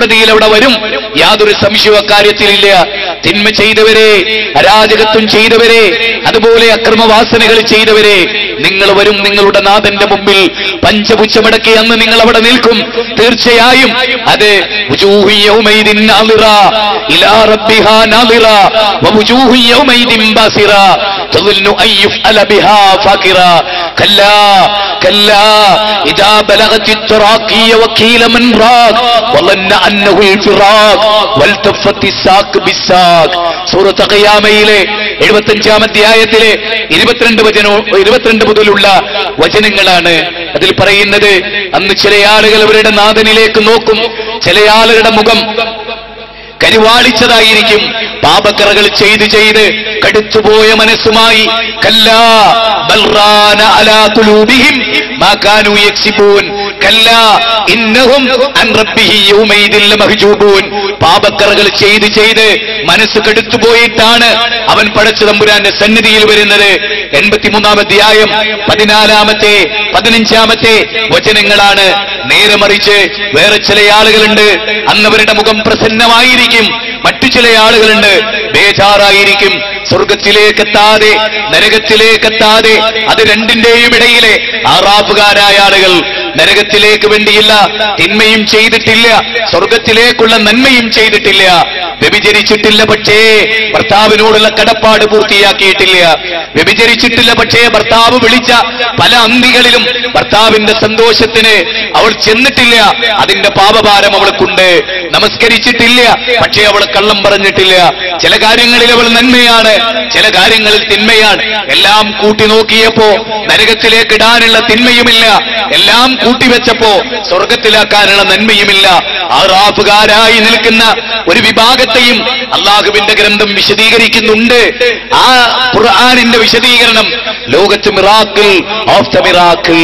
കോടതിയിൽ അവിടെ വരും, യാതൊരു സംശയവും അക്കാര്യത്തിലില്ല. തിന്മ ചെയ്തവരെ, അരാജകത്വം ചെയ്തവരെ, അതുപോലെ അക്രമവാസനകൾ ചെയ്തവരെ നിങ്ങൾ വരും നിങ്ങളുടെ നാഥന്റെ മുമ്പിൽ പഞ്ചപുച്ഛമടക്കി അന്ന് നിങ്ങൾ അവിടെ നിൽക്കും. തീർച്ചയായും അത് വുജൂഹു യൗമൈദിൻ നാളിറ ഇലാ റബ്ബിഹാ നാളിറ വവുജൂഹു യൗമൈദിൻ ബാസിറ തظنു അൻ യുഫ്അല ബിഹാ ഫാകിറ കല്ലാ കല്ലാ ഇദാ ബലഗതി التراقي وقيل من راق وظن انه الفراق والتفت الساق بالساق. സൂറത്ത് ഖിയാമയിലെ 75-ാം അധ്യായത്തിലെ 22 മുതലുള്ള വചനങ്ങളാണ്. അതിൽ പറയുന്നത്, അന്ന് ചില ആളുകൾ അവരുടെ നാഥനിലേക്ക് നോക്കും. ചില ആളുകളുടെ മുഖം കരിവാളിച്ചതായിരിക്കും. പാപക്കറകൾ ചെയ്ത് ചെയ്ത് കടുത്തുപോയ മനസ്സുമായി. കല്ലാ ബൽറാന അലാ ഖുലൂബിഹിം മാ കാനൂ യക്സിബൂൻ കല്ലാ ഇന്നഹും അൻ റബ്ബിഹി യൗമൈദിൻ ലമഹ്ജൂബൂൻ. പാപക്കറകൾ ചെയ്ത് ചെയ്ത് മനസ്സ് കടുത്തുപോയിട്ടാണ് അവൻ പടച്ച തമ്പുരാന്റെ സന്നിധിയിൽ വരുന്നത്. 83-ാം അധ്യായം 14-ാമത്തെ 15-ാമത്തെ വചനങ്ങളാണ്. നേരെ മറിച്ച് വേറെ ചില ആളുകളുണ്ട്, അന്നവരുടെ മുഖം പ്രസന്നമായിരിക്കും. മറ്റു ചില ആളുകളുണ്ട്, ബേജാറായിരിക്കും. സ്വർഗത്തിലേക്കെത്താതെ നരകത്തിലേക്കെത്താതെ അത് രണ്ടിന്റെയും ഇടയിലെ ആറാഫുകാരായ ആളുകൾ. നരകത്തിലേക്ക് വേണ്ടിയില്ല തിന്മയും ചെയ്തിട്ടില്ല, സ്വർഗത്തിലേക്കുള്ള നന്മയും ചെയ്തിട്ടില്ല. വ്യഭിചരിച്ചിട്ടില്ല, പക്ഷേ ഭർത്താവിനോടുള്ള കടപ്പാട് പൂർത്തിയാക്കിയിട്ടില്ല. വ്യഭിചരിച്ചിട്ടില്ല, പക്ഷേ ഭർത്താവ് വിളിച്ച പല അന്തികളിലും ഭർത്താവിന്റെ സന്തോഷത്തിന് അവൾ ചെന്നിട്ടില്ല. അതിന്റെ പാപഭാരം അവൾക്കുണ്ട്. നമസ്കരിച്ചിട്ടില്ല, പക്ഷേ അവൾ കള്ളം പറഞ്ഞിട്ടില്ല. ചില കാര്യങ്ങളിൽ അവൾ നന്മയാണ്, ചില കാര്യങ്ങളിൽ തിന്മയാണ്. എല്ലാം കൂട്ടി നോക്കിയപ്പോ നരകത്തിലേക്ക് ഇടാനുള്ള തിന്മയുമില്ല, എല്ലാം കൂട്ടിവെച്ചപ്പോ സ്വർഗത്തിലാക്കാനുള്ള നന്മയുമില്ല. ആറാഫുകാരായി നിൽക്കുന്ന ഒരു വിഭാഗത്തെയും അള്ളാഹുവിന്റെ ഗ്രന്ഥം വിശദീകരിക്കുന്നുണ്ട്. ആ ഖുർആനിന്റെ വിശദീകരണം ലോകത്ത് മിറാക്കിൾ ഓഫ് ദ മിറാക്കിൾ.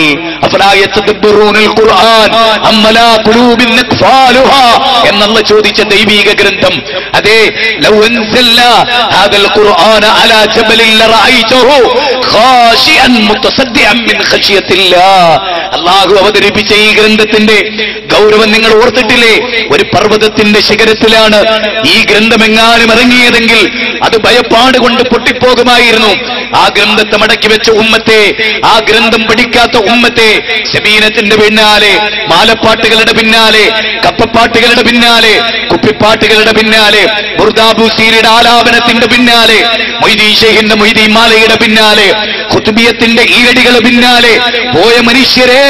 അഫലാ യതദബ്ബറൂനൽ ഖുർആൻ അം അലാ ഖുലൂബിൻ അഖ്ഫാലുഹാ എന്നല്ല ചോദിച്ച ദൈവിക ഗ്രന്ഥം. അതെ, ലൗ അൻസൽനാ ഹാദൽ ഖുർആന അലാ ജബലിൻ ലറഅയ്തഹു ഖാശിഅൻ മുതസദ്ദിഅൻ മിൻ ഖശിയത്തില്ലാഹ്. അല്ലാഹു അവതരിപ്പിച്ച ഈ ഗ്രന്ഥത്തിന്റെ ഗൗരവം നിങ്ങൾ ഓർത്തിട്ടില്ലേ? ഒരു പർവ്വതത്തിന്റെ ശിഖരത്തിലാണ് ഈ ഗ്രന്ഥമെങ്ങാനും ഇറങ്ങിയതെങ്കിൽ അത് ഭയപ്പാട് കൊണ്ട് പൊട്ടിപ്പോകുമായിരുന്നു. ആ ഗ്രന്ഥത്തെ മടക്കി വെച്ച ഉമ്മത്തെ, ആ ഗ്രന്ഥം പഠിക്കാത്ത ഉമ്മത്തെ സബീനത്തിന്റെ പിന്നാലെ, മാലപ്പാട്ടുകളുടെ പിന്നാലെ, കപ്പപ്പാട്ടുകളുടെ പിന്നാലെ, കുപ്പിപ്പാട്ടുകളുടെ പിന്നാലെ, ബുർദാബൂസീലിയുടെ ആലാപനത്തിന്റെ പിന്നാലെ, മൊയ്തീൻ ഷെയ്ഖിന്റെ മൊയ്തീൻ മാലയുടെ പിന്നാലെ, ഖുതുബിയത്തിന്റെ ഈരടികളുടെ പിന്നാലെ പോയ മനുഷ്യരെ,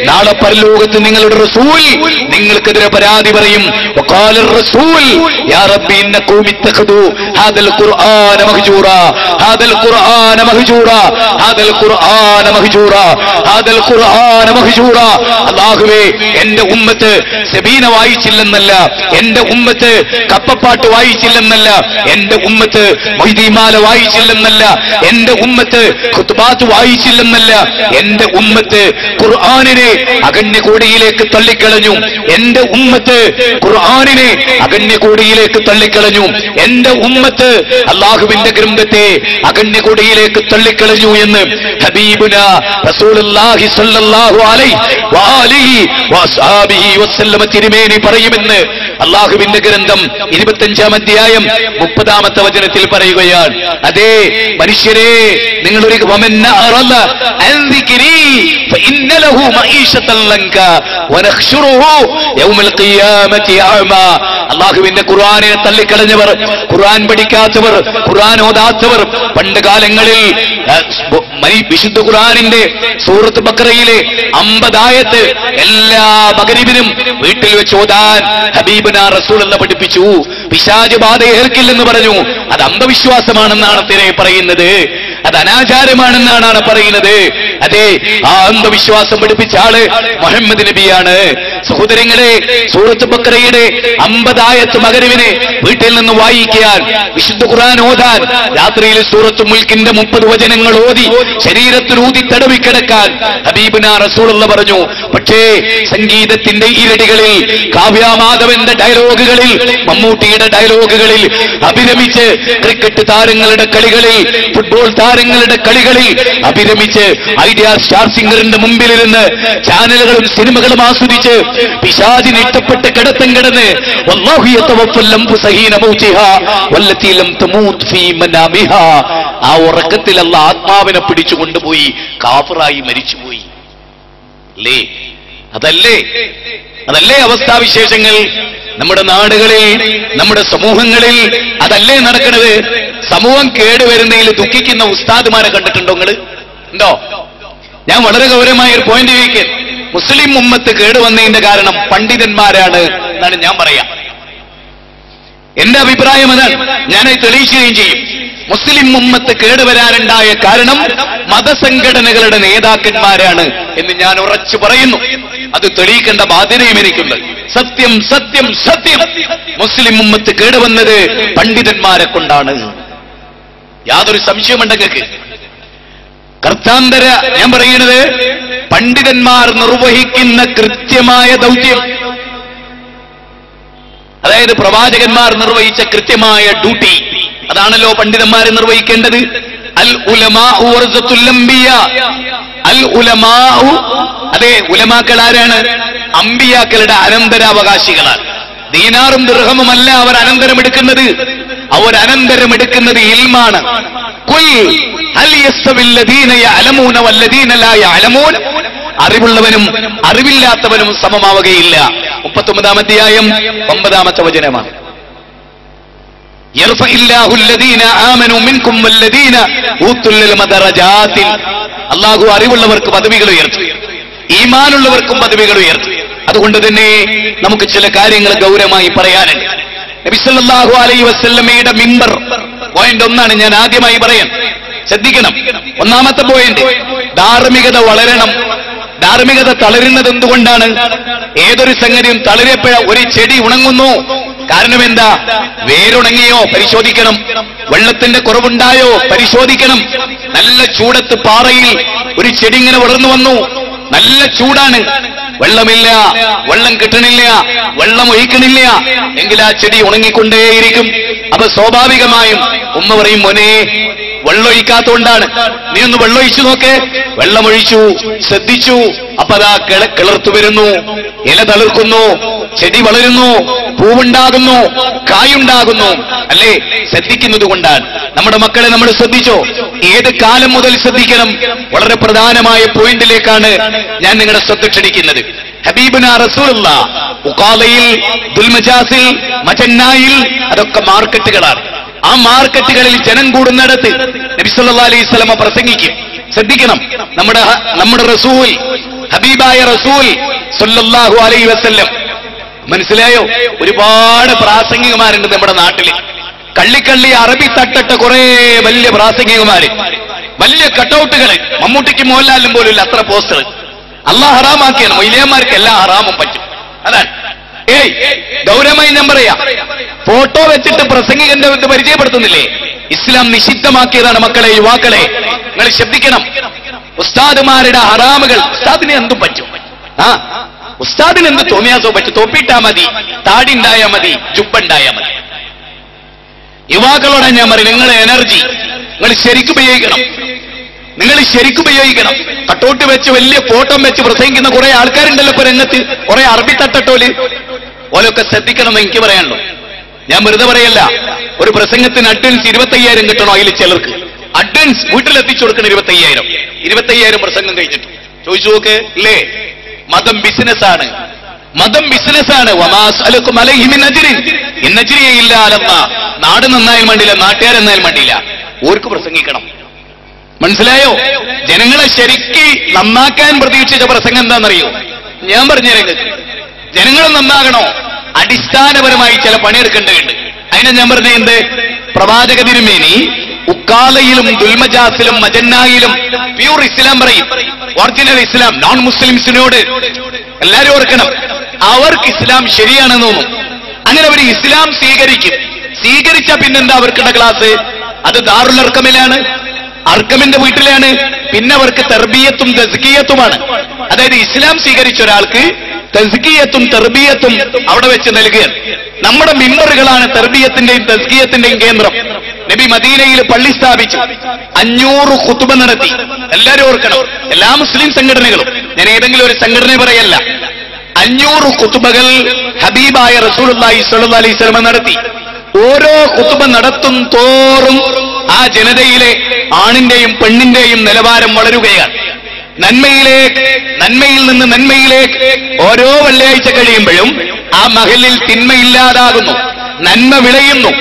നാളെ പരലോകത്ത് നിങ്ങളുടെ റസൂൽ നിങ്ങൾക്കെതിരെ പരാതി പറയും. വഖാല റസൂൽ യാ റബ്ബി ഇന്നകും ഇത്തഖദു ഹാദൽ ഖുർആന മഹ്ജൂറാ ഹാദൽ ഖുർആന മഹ്ജൂറാ ഹാദൽ ഖുർആന മഹ്ജൂറാ ഹാദൽ ഖുർആന മഹ്ജൂറാ. അല്ലാഹുവേ, എന്റെ ഉമ്മത്ത് സബീന വായിച്ചില്ലെന്നല്ല, എന്റെ ഉമ്മത്ത് കപ്പപ്പാട്ട് വായിച്ചില്ലെന്നല്ല, എന്റെ ഉമ്മത്ത് മൊയ്തീമാല വായിച്ചില്ലെന്നല്ല, എന്റെ ഉമ്മത്ത് ഖുത്ബാത്ത് വായിച്ചില്ലെന്നല്ല, എന്റെ ഉമ്മത്ത് ഖുർആനിനെ അഗണ്യകോടിയിലേക്ക് തള്ളിക്കളഞ്ഞു. എന്റെ ഉമ്മത്ത് ഖുർആനിനെ അഗണ്യകോടിയിലേക്ക് തള്ളിക്കളഞ്ഞു. എന്റെ ഉമ്മത്ത് അല്ലാഹുവിന്റെ ഗ്രന്ഥത്തെ അഗണ്യകോടിയിലേക്ക് തള്ളിക്കളഞ്ഞു എന്ന് ഹബീബുന റസൂലുള്ളാഹി സ്വല്ലല്ലാഹു അലൈഹി വആലിഹി വഅസ്ഹാബിഹി വസല്ലമ തിരുമേനി പറയുമെന്ന് അല്ലാഹുവിന്റെ ഗ്രന്ഥം 25-ാം അധ്യായം 30-ാമത്തെ വചനത്തിൽ പറയുകയാണ്. അതേ മനുഷ്യരെ, നിങ്ങളൊരു അള്ളാഹുവിന്റെ ഖുർആനെ തള്ളിക്കളഞ്ഞവർ, ഖുർആൻ പഠിക്കാത്തവർ, ഖുർആൻ ഓതാത്തവർ, പണ്ട് കാലങ്ങളിൽ വിശുദ്ധ ഖുർആനിന്റെ സൂറത്ത് ബഖറയിലെ 50 ആയത്ത് എല്ലാ മഗ്രിബിനും വീട്ടിൽ വെച്ച് ഓതാൻ ഹബീബുനാ റസൂലുള്ളാഹി പഠിപ്പിച്ചു. പിശാച് ബാധ ഏൽക്കില്ലെന്ന് പറഞ്ഞു. അത് അന്ധവിശ്വാസമാണെന്നാണ് പറയുന്നത്, അത് അനാചാരമാണെന്നാണ് പറയുന്നത്. അതെ, ആ അന്ധവിശ്വാസം പഠിപ്പിച്ച ആള് മുഹമ്മദ് നബിയാണ്. സഹോദരങ്ങളെ, സൂറത്ത് ബഖറയുടെ 50 ആയത്ത് മഗ്രിബിനെ വീട്ടിൽ നിന്ന് വായിക്കാൻ, വിശുദ്ധ ഖുർആൻ ഓതാൻ, രാത്രിയിൽ സൂറത്ത് മുൽക്കിന്റെ 30 വചനങ്ങൾ ഓതി ശരീരത്തിൽ ഊതി തടവിക്കിടക്കാൻ ഹബീബുനാ റസൂലുള്ളാഹി പറഞ്ഞു. പക്ഷേ സംഗീതത്തിന്റെ ഈരടികളിൽ, കാവ്യാമാധവന്റെ ഡയലോഗുകളിൽ, മമ്മൂട്ടിയുടെ ഡയലോഗുകളിൽ അഭിരമിച്ച്, ക്രിക്കറ്റ് താരങ്ങളുടെ കളികളിൽ, ഫുട്ബോൾ താരങ്ങളുടെ കളികളിൽ അഭിരമിച്ച്, ഐഡിയ സ്റ്റാർ സിംഗറിന്റെ മുമ്പിലിരുന്ന് ചാനലുകളും സിനിമകളും ആസ്വദിച്ച് പിശാചിന് ഇഷ്ടപ്പെട്ട് കിടത്തം കിടന്ന് വല്ലാഹു യതവഫൽ അൻഫുസ ഹീന മൗതിഹാ വല്ലതി ലം തമൂത് ഫീ മനാമിഹാ, ആ ഉറക്കത്തിൽ അല്ലാഹു ആത്മാവിനെ പിടിച്ചു കൊണ്ടുപോയി കാഫിറായി മരിച്ചുപോയി. അല്ലേ? അതല്ലേ അവസ്ഥാവിശേഷങ്ങൾ നമ്മുടെ നാടുകളിൽ, നമ്മുടെ സമൂഹങ്ങളിൽ അതല്ലേ നടക്കുന്നത്? സമൂഹം കേടുവരുന്നതിൽ ദുഃഖിക്കുന്ന ഉസ്താദുമാരെ കണ്ടിട്ടുണ്ടോ നിങ്ങൾ? ഉണ്ടോ? ഞാൻ വളരെ ഗൗരവമായ ഒരു പോയിന്റ് ചോദിക്കാൻ, മുസ്ലിം ഉമ്മത്ത് കേടുവന്നതിന്റെ കാരണം പണ്ഡിതന്മാരാണ് എന്നാണ് ഞാൻ പറയാം. എന്റെ അഭിപ്രായം അതാണ്. ഞാനത് തെളിയിക്കുകയും ചെയ്യും. മുസ്ലിം ഉമ്മത്ത് കേടുവരാനുണ്ടായ കാരണം മതസംഘടനകളുടെ നേതാക്കന്മാരാണ് എന്ന് ഞാൻ ഉറച്ചു പറയുന്നു. അത് തെളിയിക്കേണ്ട ബാധ്യതയും എനിക്കുണ്ട്. സത്യം സത്യം സത്യം, മുസ്ലിം ഉമ്മത്ത് കേടുവന്നത് പണ്ഡിതന്മാരെ കൊണ്ടാണ്. യാതൊരു സംശയമുണ്ടെങ്കിൽ കർത്താന്തര ഞാൻ പറയുന്നത്, പണ്ഡിതന്മാർ നിർവഹിക്കുന്ന കൃത്യമായ ദൗത്യം, അതായത് പ്രവാചകന്മാർ നിർവഹിച്ച കൃത്യമായ ഡ്യൂട്ടി, അതാണല്ലോ പണ്ഡിതന്മാരെ നിർവഹിക്കേണ്ടത്. അൽ ഉലമാഉ വറസത്തുൽ അംബിയാ. അൽ ഉലമാഉ, അതെ, ഉലമാക്കൾ ആരാണ്? അംബിയാക്കളുടെ അനന്തരാവകാശികളാണ്. ദീനാറും ദിർഹമുമല്ല അവർ അനന്തരമെടുക്കുന്നത്. അവർ അനന്തരമെടുക്കുന്നത് ഇൽമാണ്. ഖുൽ ഹൽ യസ്തവിൽ ലദീന യഅലമൂന വല്ലദീന ലാ യഅലമൂൻ, അറിവുള്ളവനും അറിവില്ലാത്തവനും സമമാവുകയില്ല. 39-ാം അധ്യായം 9-ാമത്തെ വചനമാണ്. യർഫഇല്ലാഹു അല്ലദീന ആമനൂ മിൻകും വല്ലദീന ഊത്തുൽ ഇൽമ ദറജാതിൻ. അല്ലാഹു അറിവുള്ളവർക്ക് പദവികൾ ഉയർത്തും, ഈമാനുള്ളവർക്കും പദവികൾ ഉയർത്തും. അതുകൊണ്ട് തന്നെ നമുക്ക് ചില കാര്യങ്ങൾ ഗൗരവമായി പറയാനുണ്ട്. നബി സല്ലല്ലാഹു അലൈഹി വസല്ലമയുടെ മിമ്പർ, പോയിന്റ് 1 ഞാൻ ആദ്യമായി പറയാൻ ശ്രദ്ധിക്കണം. ഒന്നാമത്തെ പോയിന്റ്, ധാർമ്മികത വളരണം. ധാർമ്മികത തളരുന്നത് എന്തുകൊണ്ടാണ്? ഏതൊരു സംഗതിയും തളരപ്പോഴ ഒരു ചെടി ഉണങ്ങുന്നു. കാരണം എന്താ? വേരുണങ്ങിയോ? പരിശോധിക്കണം. വെള്ളത്തിന്റെ കുറവുണ്ടായോ? പരിശോധിക്കണം. നല്ല ചൂടത്ത് പാറയിൽ ഒരു ചെടി ഇങ്ങനെ വളർന്നു വന്നു, നല്ല ചൂടാണ്, വെള്ളമില്ല, വെള്ളം കിട്ടണില്ല, വെള്ളം ഒഴിക്കണില്ല, എങ്കിൽ ആ ചെടി ഉണങ്ങിക്കൊണ്ടേയിരിക്കും. അപ്പൊ സ്വാഭാവികമായും ഉമ്മ പറയും, മോനെ വെള്ളമൊഴിക്കാത്തോണ്ടാണ്, നീ ഒന്ന് വെള്ളമൊഴിച്ചു നോക്ക്. വെള്ളമൊഴിച്ചു, ശ്രദ്ധിച്ചു, അപ്പൊ അതാ കിളർത്തു വരുന്നു, ഇല തളിർക്കുന്നു, ചെടി വളരുന്നു, പൂവുണ്ടാകുന്നു, കായുണ്ടാകുന്നു. അല്ലേ? ശ്രദ്ധിക്കുന്നത് കൊണ്ടാണ്. നമ്മുടെ മക്കളെ നമ്മൾ ശ്രദ്ധിച്ചോ? ഏത് കാലം മുതൽ ശ്രദ്ധിക്കണം? വളരെ പ്രധാനമായ പോയിന്റിലേക്കാണ് ഞാൻ നിങ്ങളുടെ ശ്രദ്ധ ക്ഷണിക്കുന്നത്. ഹബീബുന റസൂലുള്ളാഹ് ഉഖാലയിൽ, ദുൽമജാസിൽ, മജന്നായിൽ, അതൊക്കെ മാർക്കറ്റുകളാണ്. ആ മാർക്കറ്റുകളിൽ ജനം കൂടുന്നിടത്ത് നബി സല്ലല്ലാഹു അലൈഹി വസല്ലമ പ്രസംഗിക്കും. ശ്രദ്ധിക്കണം. നമ്മുടെ റസൂൽ, ഹബീബായ റസൂൽ സല്ലല്ലാഹു അലൈഹി വസല്ലം, മനസ്സിലായോ? ഒരുപാട് പ്രാസംഗികമാരുണ്ട് നമ്മുടെ നാട്ടില്. കള്ളിക്കള്ളി അറബി തട്ടട്ട കുറെ വലിയ പ്രാസംഗികമാര്, വലിയ കട്ടൗട്ടുകള്. മമ്മൂട്ടിക്കും മോഹൻലാലിനും പോലും ഇല്ല അത്ര പോസ്റ്റർ. അള്ളാഹ് ഹറാമാക്കിയാണ്. മൊയ്ലിയന്മാർക്ക് എല്ലാ ഹറാമും പറ്റും. അതാണ്. ഗൗരവമായി ഞാൻ പറയാ, ഫോട്ടോ വെച്ചിട്ട് പ്രസംഗികന്റെ ഇത് പരിചയപ്പെടുത്തുന്നില്ലേ? ഇസ്ലാം നിഷിദ്ധമാക്കിയതാണ്. മക്കളെ, യുവാക്കളെ, നിങ്ങൾ ശ്രദ്ധിക്കണം. ഉസ്താദുമാരുടെ ഹറാമുകൾ. ഉസ്താദിന് എന്തും പറ്റും. ഉസ്താദിന് എന്ത് തോന്നിയാസോ പറ്റും. തൊപ്പിട്ടാ മതി, താടി ഉണ്ടായാ മതി, ജുബ്ബുണ്ടായാ മതി. യുവാക്കളോടെ ഞാൻ പറയും, നിങ്ങളുടെ എനർജി നിങ്ങൾ ശരിക്കും ഉപയോഗിക്കണം. നിങ്ങൾ ശരിക്കും ഉപയോഗിക്കണം. കട്ടോട്ട് വെച്ച് വലിയ ഫോട്ടോ വെച്ച് പ്രസംഗിക്കുന്ന കുറെ ആൾക്കാരുണ്ടല്ലോ ഇപ്പൊ രംഗത്ത്, കുറെ അറബി തട്ടട്ടോല്. ഓലൊക്കെ ശ്രദ്ധിക്കണം എന്ന് എനിക്ക് പറയാനുള്ളൂ. ഞാൻ വെറുതെ പറയല്ല. ഒരു പ്രസംഗത്തിന് അഡ്വാൻസ് 25,000 കിട്ടണോ? അതിൽ ചിലർക്ക് അഡ്വാൻസ് വീട്ടിലെത്തിച്ചു കൊടുക്കണം 25,000 പ്രസംഗം കഴിച്ചിട്ട്. ചോദിച്ചു നോക്ക്. ഇല്ലേ? മതം ബിസിനസ്സാണ്. മതം ബിസിനസ്സാണ്. നാട് നന്നായാൽ വേണ്ടില്ല, നാട്ടുകാരെന്നായാൽ വേണ്ടില്ല, ഓർക്ക് പ്രസംഗിക്കണം. മനസ്സിലായോ? ജനങ്ങളെ ശരിക്ക് നന്നാക്കാൻ പ്രതീക്ഷിച്ച പ്രസംഗം എന്താണെന്നറിയോ? ഞാൻ പറഞ്ഞുതരേണ്ടത്, ജനങ്ങൾ നന്നാകണോ? അടിസ്ഥാനപരമായി ചില പണിയെടുക്കേണ്ടതുണ്ട്. അതിനെ ഞാൻ പറഞ്ഞ എന്ത്? പ്രവാചക തിരുമേനി ഉക്കാലയിലും ദുൽമജാസിലും മജന്നായിലും പ്യൂർ ഇസ്ലാം പറയും. ഒറിജിനൽ ഇസ്ലാം. നോൺ മുസ്ലിംസിനോട് എല്ലാരും ഓർക്കണം, അവർക്ക് ഇസ്ലാം ശരിയാണെന്ന് തോന്നും. അങ്ങനെ അവർ ഇസ്ലാം സ്വീകരിക്കും. സ്വീകരിച്ച പിന്നെന്താ അവർക്കുള്ള ക്ലാസ്? അത് ദാറുൽ അർഖമിലാണ്, അർക്കമിന്റെ വീട്ടിലാണ്. പിന്നെ അവർക്ക് തർബീയത്തും തസ്കിയത്തുമാണ്. അതായത് ഇസ്ലാം സ്വീകരിച്ച ഒരാൾക്ക് തസ്കിയത്തും തർബീയത്തും അവിടെ വെച്ച് നൽകുകയാണ്. നമ്മുടെ മിമ്പറുകളാണ് തർബീയത്തിന്റെയും തസ്കിയത്തിന്റെയും കേന്ദ്രം. നബി മദീനയിൽ പള്ളി സ്ഥാപിച്ചു, 500 ഖുതുബ നടത്തി. എല്ലാവരും ഓർക്കണം, എല്ലാ മുസ്ലിം സംഘടനകളും, ഞാൻ ഏതെങ്കിലും ഒരു സംഘടന പറയല്ല, 500 ഖുതുബകൾ ഹബീബായ റസൂലുള്ളാഹി സ്വല്ലല്ലാഹു അലൈഹി വസല്ലം നടത്തി. ഓരോ ഖുതുബ നടത്തും തോറും ആ ജനതയിലെ ആണിന്റെയും പെണ്ണിന്റെയും നിലവാരം വളരുകയാണ്. നന്മയിൽ നിന്ന് നന്മയിലേക്ക് ഓരോ വെള്ളിയാഴ്ച കഴിയുമ്പോഴും ആ മഹലിൽ തിന്മയില്ലാതാകുന്നു, നന്മ വിളയുന്നു,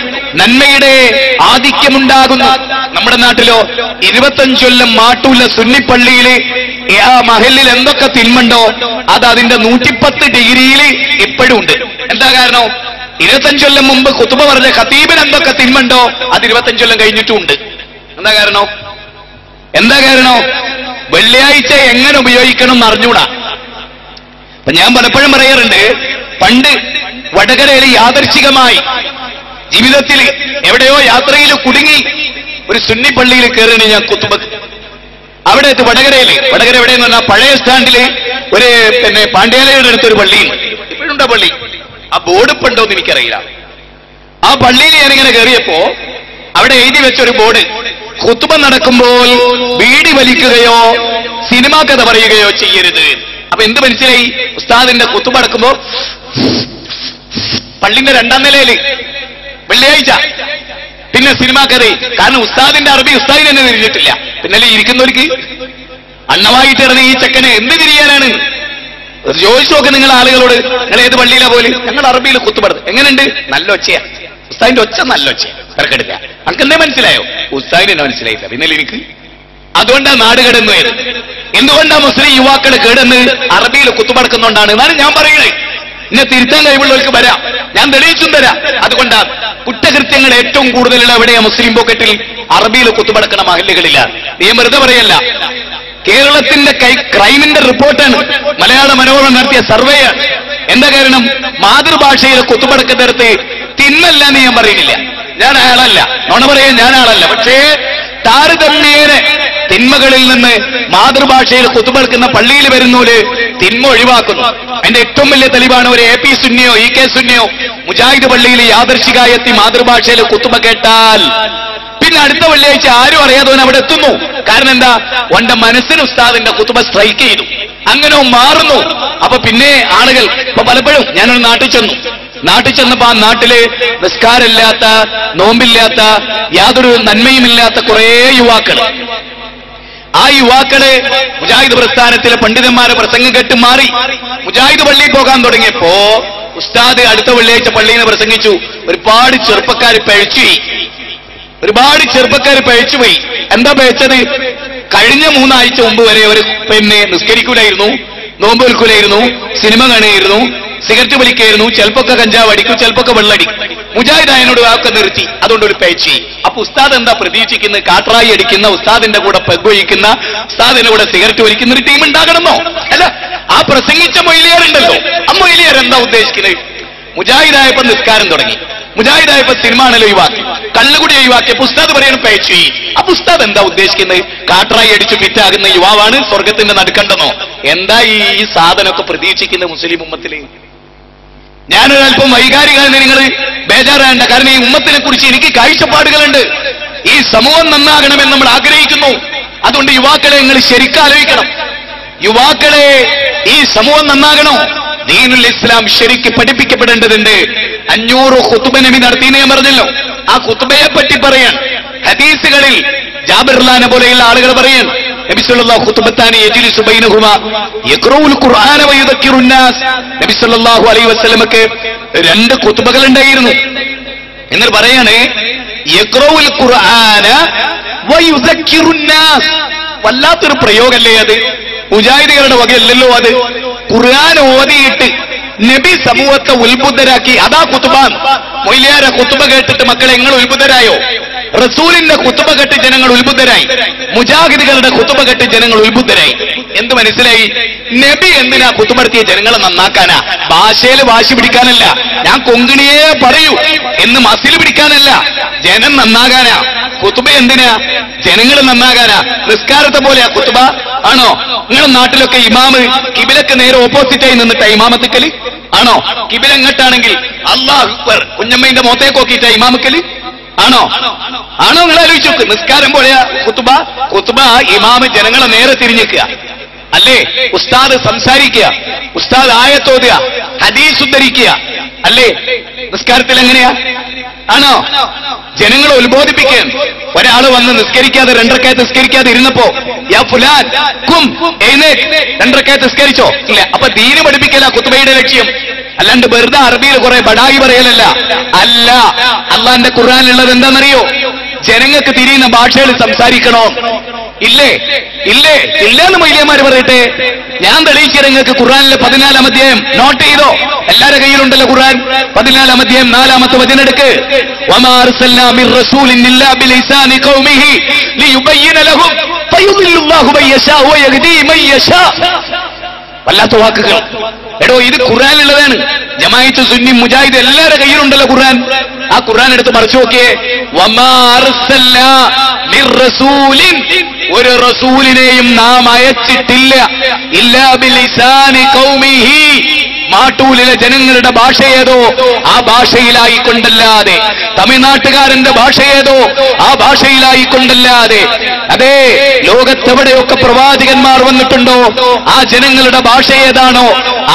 നന്മയുടെ ആധിക്യമുണ്ടാകുന്നു. നമ്മുടെ നാട്ടിലോ 25 കൊല്ലം മാട്ടൂല സുന്നിപ്പള്ളിയിൽ ആ മഹലിൽ എന്തൊക്കെ തിന്മണ്ടോ അത് അതിന്റെ 110 ഡിഗ്രിയിൽ ഇപ്പോഴും ഉണ്ട്. എന്താ കാരണം? 25 കൊല്ലം മുമ്പ് ഖുതുബ പറഞ്ഞ ഖതീബിന് എന്തൊക്കെ തിന്മണ്ടോ അത് 25 കൊല്ലം കഴിഞ്ഞിട്ടും ഉണ്ട്. എന്താ കാരണം? വെള്ളിയാഴ്ച എങ്ങനെ ഉപയോഗിക്കണം എന്ന് അറിഞ്ഞൂടാ. അപ്പൊ ഞാൻ പലപ്പോഴും പറയാറുണ്ട്, പണ്ട് വടകരയിൽ യാദർച്ഛികമായി ജീവിതത്തിൽ എവിടെയോ യാത്രയിൽ കുടുങ്ങി ഒരു സുന്നി പള്ളിയിൽ കയറിയാണ് ഞാൻ ഖുതുബക്ക്. അവിടെ വടകര എവിടെയെന്ന് പറഞ്ഞാൽ പഴയ സ്റ്റാൻഡില് ഒരു പാണ്ഡ്യാലയുടെ അടുത്തൊരു പള്ളിയുണ്ട്. ഇപ്പോഴുണ്ടോ പള്ളി? ആ ബോർഡ് ഇപ്പൊ ഉണ്ടോന്ന് എനിക്കറിയില്ല. ആ പള്ളിയിൽ ഞാനിങ്ങനെ കയറിയപ്പോ അവിടെ എഴുതി വെച്ചൊരു ബോർഡ്, ഖുതുബ നടക്കുമ്പോൾ ബീഡി വലിക്കുകയോ സിനിമാ കഥ പറയുകയോ ചെയ്യരുത്. അപ്പൊ എന്ത് മനസ്സിലായി? ഉസ്താദിന്റെ ഖുതുബ നടക്കുമ്പോ പള്ളിന്റെ 2ാം നിലയില് വെള്ളിയാഴ്ച പിന്നെ സിനിമാ കഥ. കാരണം ഉസ്താദിന്റെ അറബി ഉസ്താദിന് തന്നെ തിരിഞ്ഞിട്ടില്ല. പിന്നല്ലേ ഇരിക്കുന്നവർക്ക് അണ്ണമായിട്ട് ഇറങ്ങി ഈ ചെക്കന് എന്ത് തിരിയാനാണ്? ചോദിച്ചു നോക്ക് നിങ്ങൾ ആളുകളോട്, നിങ്ങൾ ഏത് പള്ളിയിലാ പോലെ? ഞങ്ങൾ അറബിയിൽ ഖുതുബ. എങ്ങനെയുണ്ട്? നല്ല ഒച്ചയാ. ഉസ്താദിന്റെ ഒച്ച നല്ല ഒച്ച. തിരക്കെടുക്ക. അനക്കെന്തേ മനസ്സിലായോ? ഉസ്താദിന് എന്നെ മനസ്സിലായില്ല. പിന്നല്ലേ എനിക്ക്. അതുകൊണ്ടാ നാട് കിടന്നു. എന്തുകൊണ്ടാ മുസ്ലിം യുവാക്കൾ കിടന്ന് അറബിയിൽ ഖുതുബ എടുക്കുന്നുണ്ടാണ് എന്നാണ് ഞാൻ പറയുന്നത്. എന്നെ തിരുത്താൻ കഴിവുള്ളവർക്ക് വരാം, ഞാൻ തെളിയിച്ചും തരാം. അതുകൊണ്ടാ കുറ്റകൃത്യങ്ങൾ ഏറ്റവും കൂടുതലുള്ള എവിടെയാ? മുസ്ലിം പോക്കറ്റിൽ അറബിയിൽ ഖുതുബ എടുക്കണ മഹല്ലുകളില്ല. നീ വെറുതെ പറയല്ല. കേരളത്തിന്റെ ക്രൈമിന്റെ റിപ്പോർട്ടാണ്, മലയാള മനോരമ നടത്തിയ സർവേയാണ്. എന്താ കാരണം? മാതൃഭാഷയിൽ ഖുതുബ എടുക്കുന്നിടത്ത് തിന്മല്ല എന്ന് ഞാൻ പറയുന്നില്ല. ഞാൻ അയാളല്ല, നോണ പറയാൻ ഞാൻ ആളല്ല. പക്ഷേ താരതമ്യേന തിന്മകളിൽ നിന്ന് മാതൃഭാഷയിൽ ഖുതുബ എടുക്കുന്ന പള്ളിയിൽ വരുന്നോര് തിന്മ ഒഴിവാക്കുന്നു. അതിന്റെ ഏറ്റവും വലിയ തെളിവാണ് ഒരു AP സുന്നിയോ EK സുന്നിയോ മുജാഹിദ് പള്ളിയിൽ യാദർശികമായി മാതൃഭാഷയിൽ ഖുതുബ കേട്ടാൽ പിന്നെ അടുത്ത വെള്ളിയാഴ്ച ആരും അറിയാതെ അവിടെ എത്തുന്നു. കാരണം എന്താ? ഓന്റെ മനസ്സിന് ഉസ്താദിന്റെ ഖുതുബ സ്ട്രൈക്ക് ചെയ്തു, അങ്ങനെ മാറുന്നു. അപ്പൊ പിന്നെ ആളുകൾ ഇപ്പൊ പലപ്പോഴും ഞാനൊരു നാട്ടിൽ ചെന്നപ്പോ ആ നാട്ടില് നിസ്കാരമില്ലാത്ത, നോമ്പില്ലാത്ത, യാതൊരു നന്മയുമില്ലാത്ത കുറെ യുവാക്കൾ. ആ യുവാക്കള് മുജാഹിദ് പ്രസ്ഥാനത്തിലെ പണ്ഡിതന്മാരെ പ്രസംഗം കേട്ട് മാറി മുജാഹിദ് പള്ളിയിൽ പോകാൻ തുടങ്ങിയപ്പോ ഉസ്താദ് അടുത്ത വെള്ളിയാഴ്ച പള്ളിയിൽ നിന്ന് പ്രസംഗിച്ചു. ഒരുപാട് ചെറുപ്പക്കാർ പഴിച്ചുപോയി. എന്താ പഴിച്ചത്? കഴിഞ്ഞ 3 ആഴ്ച മുമ്പ് വരെ ഒരു നിസ്കരിക്കൂലായിരുന്നു, നോമ്പ് വിൽക്കൂലായിരുന്നു, സിനിമ കാണുകയായിരുന്നു, സിഗരറ്റ് വലിക്കായിരുന്നു, ചിലപ്പൊക്കെ കഞ്ചാവ് അടിക്കും, ചിലപ്പൊക്കെ വെള്ളടിക്കും. മുജാഹിദ് അതിനോട് വാക്ക് നിർത്തി. അതുകൊണ്ട് ഒരു പേച്ച്. അപ്പൊ ഉസ്താദ് എന്താ പ്രതീക്ഷിക്കുന്നത്? കാട്രായി അടിക്കുന്ന ഉസ്താദിന്റെ കൂടെ പെഗ്ഗൊഴിക്കുന്ന, ഉസ്താദിന്റെ കൂടെ സിഗരറ്റ് വലിക്കുന്ന ഒരു ടീം ഉണ്ടാകണമെന്നോ? അല്ല, ആ പ്രസംഗിച്ച മൊയ്ലിയാറുണ്ടല്ലോ, ആ മൊയ്ലിയാർ എന്താ ഉദ്ദേശിക്കുന്നത്? മുജാഹിദായപ്പോ നിസ്കാരം തുടങ്ങി, മുജാഹിദായപ്പോ സിനിമാണല്ലോ ഒഴിവാക്കി, കള്ളുകൂടി ഒഴിവാക്കിയപ്പോ ഉസ്താദ് പറയണം പേച്ച്. അപ്പൊ ഉസ്താദ് എന്താ ഉദ്ദേശിക്കുന്നത്? കാട്രായി അടിച്ചു ഫിറ്റാകുന്ന യുവാവാണ് സ്വർഗത്തിന്റെ നടുക്കണ്ടെന്നോ? എന്താ ഈ സാധനമൊക്കെ പ്രതീക്ഷിക്കുന്ന മുസ്ലിം ഉമ്മത്തില്? ഞാനൊരൽപ്പം വൈകാരികമായി നിങ്ങൾ ബേജാറാകണ്ട. കാരണം ഈ ഉമ്മത്തിനെ കുറിച്ച് എനിക്ക് കാഴ്ചപ്പാടുകളുണ്ട്. ഈ സമൂഹം നന്നാകണമെന്ന് നമ്മൾ ആഗ്രഹിക്കുന്നു. അതുകൊണ്ട് യുവാക്കളെ നിങ്ങൾ ശരിക്കും ആലോചിക്കണം. യുവാക്കളെ, ഈ സമൂഹം നന്നാകണോ? ദീനുൽ ഇസ്ലാം ശരിക്ക് പഠിപ്പിക്കപ്പെടേണ്ടതുണ്ട്. 500 ഖുതുബ നബി നടത്തിയെന്ന് ഞാൻ പറഞ്ഞല്ലോ. ആ ഖുതുബയെ പറ്റി പറയാൻ ഹദീസുകളിൽ ജാബിർലാനെ പോലെയുള്ള ആളുകൾ പറയാൻ നബി സല്ലല്ലാഹു ഖുതുബത്താനി യജ്ലിസു ബൈനഹുമാ യഖറഉൽ ഖുർആന വയുദക്കിറുൻ നാസ്. നബി സല്ലല്ലാഹു അലൈഹി വസല്ലമക്ക് 2 ഖുതുബകൾ ഉണ്ടായിരുന്നു. എന്നിട്ട് പറയാണ് യഖറഉൽ ഖുർആന വയുദക്കിറുൻ നാസ്. വല്ലാത്തൊരു പ്രയോഗല്ലേ അത്? മുജാഹിദുകളുടെ വകയല്ലല്ലോ അത്. ഖുർആൻ ഓതിയിട്ട് നബി സമൂഹത്തെ ഉത്ബുദ്ധരാക്കി. അതാ ഖുതുബാൻ. മൊയ്ലിയാരെ ഖുതുബ കേട്ടിട്ട് മക്കളെ നിങ്ങൾ ഉത്ബുദ്ധരായോ? റസൂലിന്റെ ഖുതുബ കേട്ട് ജനങ്ങൾ ഉത്ബുദ്ധരായി, മുജാഹിദുകളുടെ ഖുതുബ കേട്ട് ജനങ്ങൾ ഉത്ബുദ്ധരായി. എന്ത് മനസ്സിലായി? നബി എന്തിനാ ഖുതുബ നടത്തിയ ജനങ്ങളെ നന്നാക്കാനാ, ഭാഷയിൽ വാശി പിടിക്കാനല്ല, ഞാൻ കൊങ്കിണിയേ പറയൂ എന്ന് മസിൽ പിടിക്കാനല്ല, ജനം നന്നാകാനാ. ഖുതുബ എന്തിനാ? ജനങ്ങൾ നന്നാകാനാ. നിസ്കാരത്തെ പോലെയാ ഖുതുബ ആണോ? നിങ്ങളുടെ നാട്ടിലൊക്കെ ഇമാമ് കിബിലക്ക് നേരെ ഓപ്പോസിറ്റായി നിന്നിട്ടാ ഇമാമത്തിക്കല് ആണോ? കിബില എങ്ങട്ടാണെങ്കിൽ അല്ലാഹു അക്ബർ കുഞ്ഞമ്മയുടെ മുഖത്തേക്ക് നോക്കിയിട്ടാ ഇമാമക്കല് ആണോ? ആണോ? നിങ്ങൾ ആലോചിച്ച് നോക്ക്. നിസ്കാരം പോലെയാ ഖുതുബ. ഖുതുബ ഇമാമ് ജനങ്ങളെ നേരെ തിരിഞ്ഞിക്കുക അല്ലേ? ഉസ്താദ് സംസാരിക്കുക, ഉസ്താദ് ആയത്തോതുക, ഹദീസ് ഉദ്ധരിക്കുക അല്ലേ? നിസ്കാരത്തിൽ എങ്ങനെയാ? ആണോ? ജനങ്ങളെ ഉത്ബോധിപ്പിക്കാൻ. ഒരാള് വന്ന് നിസ്കരിക്കാതെ 2 റക്അത്ത് നിസ്കരിക്കാതെ ഇരുന്നപ്പോ യാ ഫുലാൻ ഖും എഴുന്നേറ്റ് 2 റക്അത്ത് നിസ്കരിച്ചോ? ഇല്ല. അപ്പൊ ദീന് പഠിപ്പിക്കല ഖുതുബയുടെ ലക്ഷ്യം, അല്ലാണ്ട് വെറുതെ അറബിയിൽ കുറെ ബടായി പറയലല്ല. അല്ല, അള്ളാന്റെ ഖുർആനിലുള്ളത് എന്താണെന്നറിയോ? ജനങ്ങൾക്ക് തിരിയുന്ന ഭാഷയിൽ സംസാരിക്കണോ? ഇല്ലേ? ഇല്ലേ? ഇല്ലെന്ന് മൊയ്ലിയന്മാര് പറയട്ടെ. ഞാൻ തെളിയിച്ച നിങ്ങൾക്ക് ഖുർആനിലെ 14-ാം അധ്യായം നോട്ട് ചെയ്തോ? എല്ലാവരുടെ കയ്യിലുണ്ടല്ലോ ഖുർആൻ. 14-ാം അധ്യായം 4-ാമത്തെ വചനം എടുക്ക്. വമാ അർസൽനാ മിർ റസൂലിൻ ഇല്ലാ ബിലിസാനി ഖൗമിഹി ലിയുബയ്യിന ലഹും ഫയുദില്ലുല്ലാഹു മൻ യശാ വയഹ്ദി മൻ യശാ. വല്ലാത്ത വാക്കുകൾ. എടോ, ഇത് ഖുർആനിലുള്ളതാണ്. ജമാഅത്ത് സുന്നി മുജാഹിദ് എല്ലാവരുടെ കയ്യിലുണ്ടല്ലോ ഖുർആൻ. ആ ഖുർആൻ എടുത്ത് മറിച്ചു നോക്കിയേ. വമാ അർസൽനാ മിർ റസൂലിൻ, ഒരു റസൂലിനെയും നാം അയച്ചിട്ടില്ല, ഇല്ലാ ബിലിസാനി ഖൗമിഹി, മാട്ടൂലിലെ ജനങ്ങളുടെ ഭാഷ ഏതോ ആ ഭാഷയിലായിക്കൊണ്ടല്ലാതെ, തമിഴ്നാട്ടുകാരന്റെ ഭാഷ ഏതോ ആ ഭാഷയിലായിക്കൊണ്ടല്ലാതെ, അതെ, ലോകത്തെവിടെയൊക്കെ പ്രവാചകന്മാർ വന്നിട്ടുണ്ടോ ആ ജനങ്ങളുടെ ഭാഷ ഏതാണോ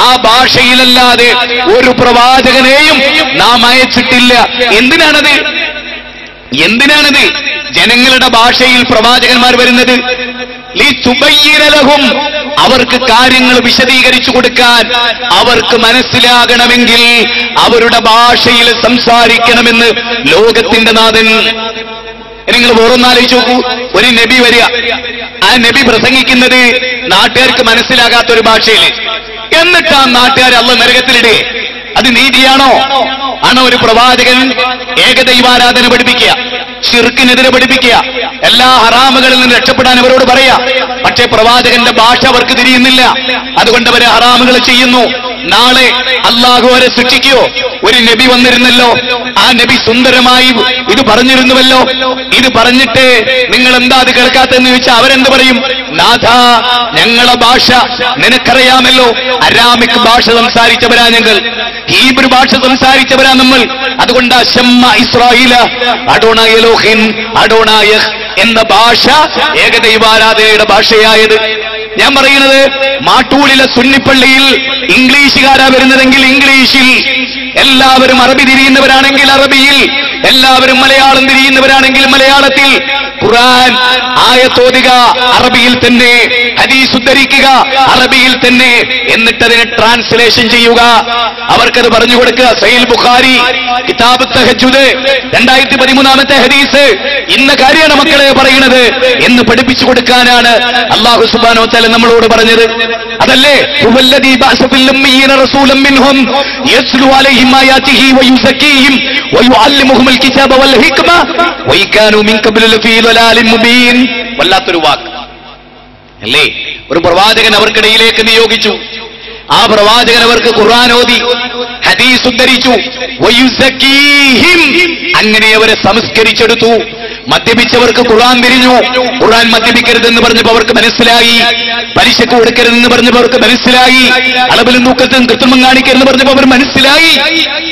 ആ ഭാഷയിലല്ലാതെ ഒരു പ്രവാചകനെയും നാം അയച്ചിട്ടില്ല. എന്തിനാണത്? എന്തിനാണത്? ജനങ്ങളുടെ ഭാഷയിൽ പ്രവാചകന്മാർ വരുന്നത് ലിതുബയ്യിന ലഹും, അവർക്ക് കാര്യങ്ങൾ വിശദീകരിച്ചു കൊടുക്കാൻ, അവർക്ക് മനസ്സിലാകണമെങ്കിൽ അവരുടെ ഭാഷയിൽ സംസാരിക്കണമെന്ന് ലോകത്തിന്റെ നാഥൻ. നിങ്ങൾ വേറൊന്നാലോചിച്ച് നോക്കൂ. ഒരു നബി വരിക, ആ നബി പ്രസംഗിക്കുന്നത് നാട്ടുകാർക്ക് മനസ്സിലാകാത്തൊരു ഭാഷയിൽ, എന്നിട്ട് ആ നാട്ടുകാർ അള്ളാഹ് നരകത്തിലിടുക. അത് നീതിയാണോ? ആണോ? ഒരു പ്രവാചകൻ ഏകദൈവാരാധന പഠിപ്പിക്കുക, ശിർക്കിനെതിരെ പഠിപ്പിക്കുക, എല്ലാ ഹറാമുകളിൽ നിന്ന് രക്ഷപ്പെടാൻ അവരോട് പറയാ. പക്ഷേ പ്രവാചകന്റെ ഭാഷ അവർക്ക് തിരിയുന്നില്ല, അതുകൊണ്ട് അവരെ ഹറാമുകൾ ചെയ്യുന്നു. നാളെ അള്ളാഹു അവരെ ശിക്ഷിക്കുകയോ? ഒരു നബി വന്നിരുന്നല്ലോ, ആ നബി സുന്ദരമായി ഇത് പറഞ്ഞിരുന്നുവല്ലോ, ഇത് പറഞ്ഞിട്ട് നിങ്ങൾ എന്താ അത് കേൾക്കാത്തെന്ന് ചോദിച്ചാൽ അവരെന്ത് പറയും? നാഥ, ഞങ്ങളെ ഭാഷ നിനക്കറിയാമല്ലോ, അരാമിക് ഭാഷ സംസാരിച്ചവരാ ഞങ്ങൾ, ഹീബ്രു ഭാഷ സംസാരിച്ചവരാ നമ്മൾ, അതുകൊണ്ട് അശമ്മ ഇസ്രായേല അഡോണാ എലോഹിൻ അഡോണായഹ് എന്ന ഭാഷ ഏകദൈവാരാധനയുടെ ഭാഷയായത്. ഞാൻ പറയുന്നത്, മാട്ടൂലിലെ സുന്നിപ്പള്ളിയിൽ ഇംഗ്ലീഷുകാരാ വരുന്നതെങ്കിൽ ഇംഗ്ലീഷിൽ, എല്ലാവരും അറബി തിരിയുന്നവരാണെങ്കിൽ അറബിയിൽ, എല്ലാവരും മലയാളം തിരിയുന്നവരാണെങ്കിൽ മലയാളത്തിൽ, ഖുർആൻ ആയത്തോതുക അറബിയിൽ തന്നെ, ഹദീസ് ഉദ്ധരിക്കുക അറബിയിൽ തന്നെ, എന്നിട്ട് അതിനെ ട്രാൻസ്ലേഷൻ ചെയ്യുക, അവർക്കത് പറഞ്ഞു കൊടുക്കുക. സഹീഹ് ബുഖാരി കിതാബ് തഹജ്ജുദ് 2013-ാമത്തെ ഹദീസ് ഇന്ന കാര്യമാണ് മക്കളെ പറയുന്നത് എന്ന് പഠിപ്പിച്ചു കൊടുക്കാനാണ് അല്ലാഹു സുബ്ഹാനഹു വ തആല നമ്മളോട് പറഞ്ഞത്. അതല്ലേ ഹുവല്ലദീ ബഅസ ഫിൽ ഉമ്മീന റസൂലൻ മിൻഹും യസ്ലു അലൈഹിം ആയാതിഹി വയുസക്കീഹിം വയുഅല്ലിമുഹുൽ കിതാബ വൽ ഹിക്മ വയകാനൂ മിൻ ഖബ്ലു ലഫീ ളലാലിൻ മുബീൻ. വല്ലാത്തൊരു വാക്ക് അല്ലേ? ഒരു പ്രവാചകൻ അവർക്കിടയിലേക്ക് നിയോഗിച്ചു, ആ പ്രവാചകൻ അവർക്ക് ഖുർആൻ ഓതി, ഹദീസ് ഉദ്ധരിച്ചു, വയുസക്കീഹിം, അങ്ങനെ അവരെ സംസ്കരിച്ചെടുത്തു. മദ്യപിച്ചവർക്ക് ഖുർആൻ തിരിഞ്ഞു, ഖുർആൻ മദ്യപിക്കരുതെന്ന് പറഞ്ഞപ്പോൾ അവർക്ക് മനസ്സിലായി, പലിശക്ക് കൊടുക്കരുതെന്ന് പറഞ്ഞപ്പോൾ അവർക്ക് മനസ്സിലായി, അളവിലും തൂക്കത്തിലും കൃത്രിമം കാണിക്കരുതെന്ന് പറഞ്ഞപ്പോൾ അവർ മനസ്സിലായി.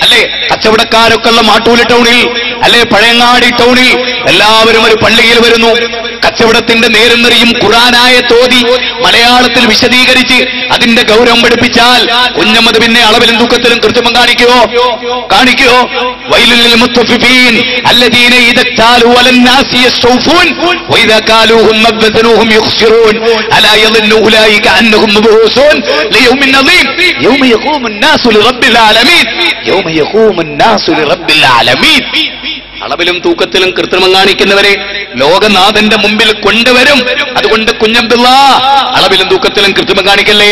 അല്ലെ, കച്ചവടക്കാരൊക്കെ ഉള്ള മാട്ടൂല് ടൗണിൽ, അല്ലെ പഴയങ്ങാടി ടൗണിൽ എല്ലാവരും ഒരു പള്ളിയിൽ വരുന്നു. കച്ചവടത്തിന്റെ നേരും നെറിയും ഖുർആനായ തോതി മലയാളത്തിൽ വിശദീകരിച്ച് അതിന്റെ ഗൗരവം പഠിപ്പിച്ചാൽ കുഞ്ഞമ്മത് പിന്നെ അളവിലും തൂക്കത്തിലും കൃത്രിമം കാണിക്കോ? വൈലുൽ മുത്തഫിഫീൻ അല്ലദീന ഇദാ കാലു അലന്നാസി യസ്തൗഫൂൻ വഇദാ കാലുഹും വസനുഹും യുഖ്സിറൂൻ അലാ യظن ഉലൈക അന്നഹും മബ്ഊസൂൻ ലിയൗമിൻ അദീം യൗമ യഖൂമുൻ നാസു ലിറബ്ബിൽ ആലമീൻ യൗമ യഖൂമുൻ നാസു ലിറബ്ബിൽ ആലമീൻ. അളവിലും തൂക്കത്തിലും കൃത്രിമം കാണിക്കുന്നവരെ ലോകനാഥന്റെ മുമ്പിൽ കൊണ്ടുവരും. അതുകൊണ്ട് കുഞ്ഞബ്ദുള്ള, അളവിലും തൂക്കത്തിലും കൃത്രിമം കാണിക്കല്ലേ.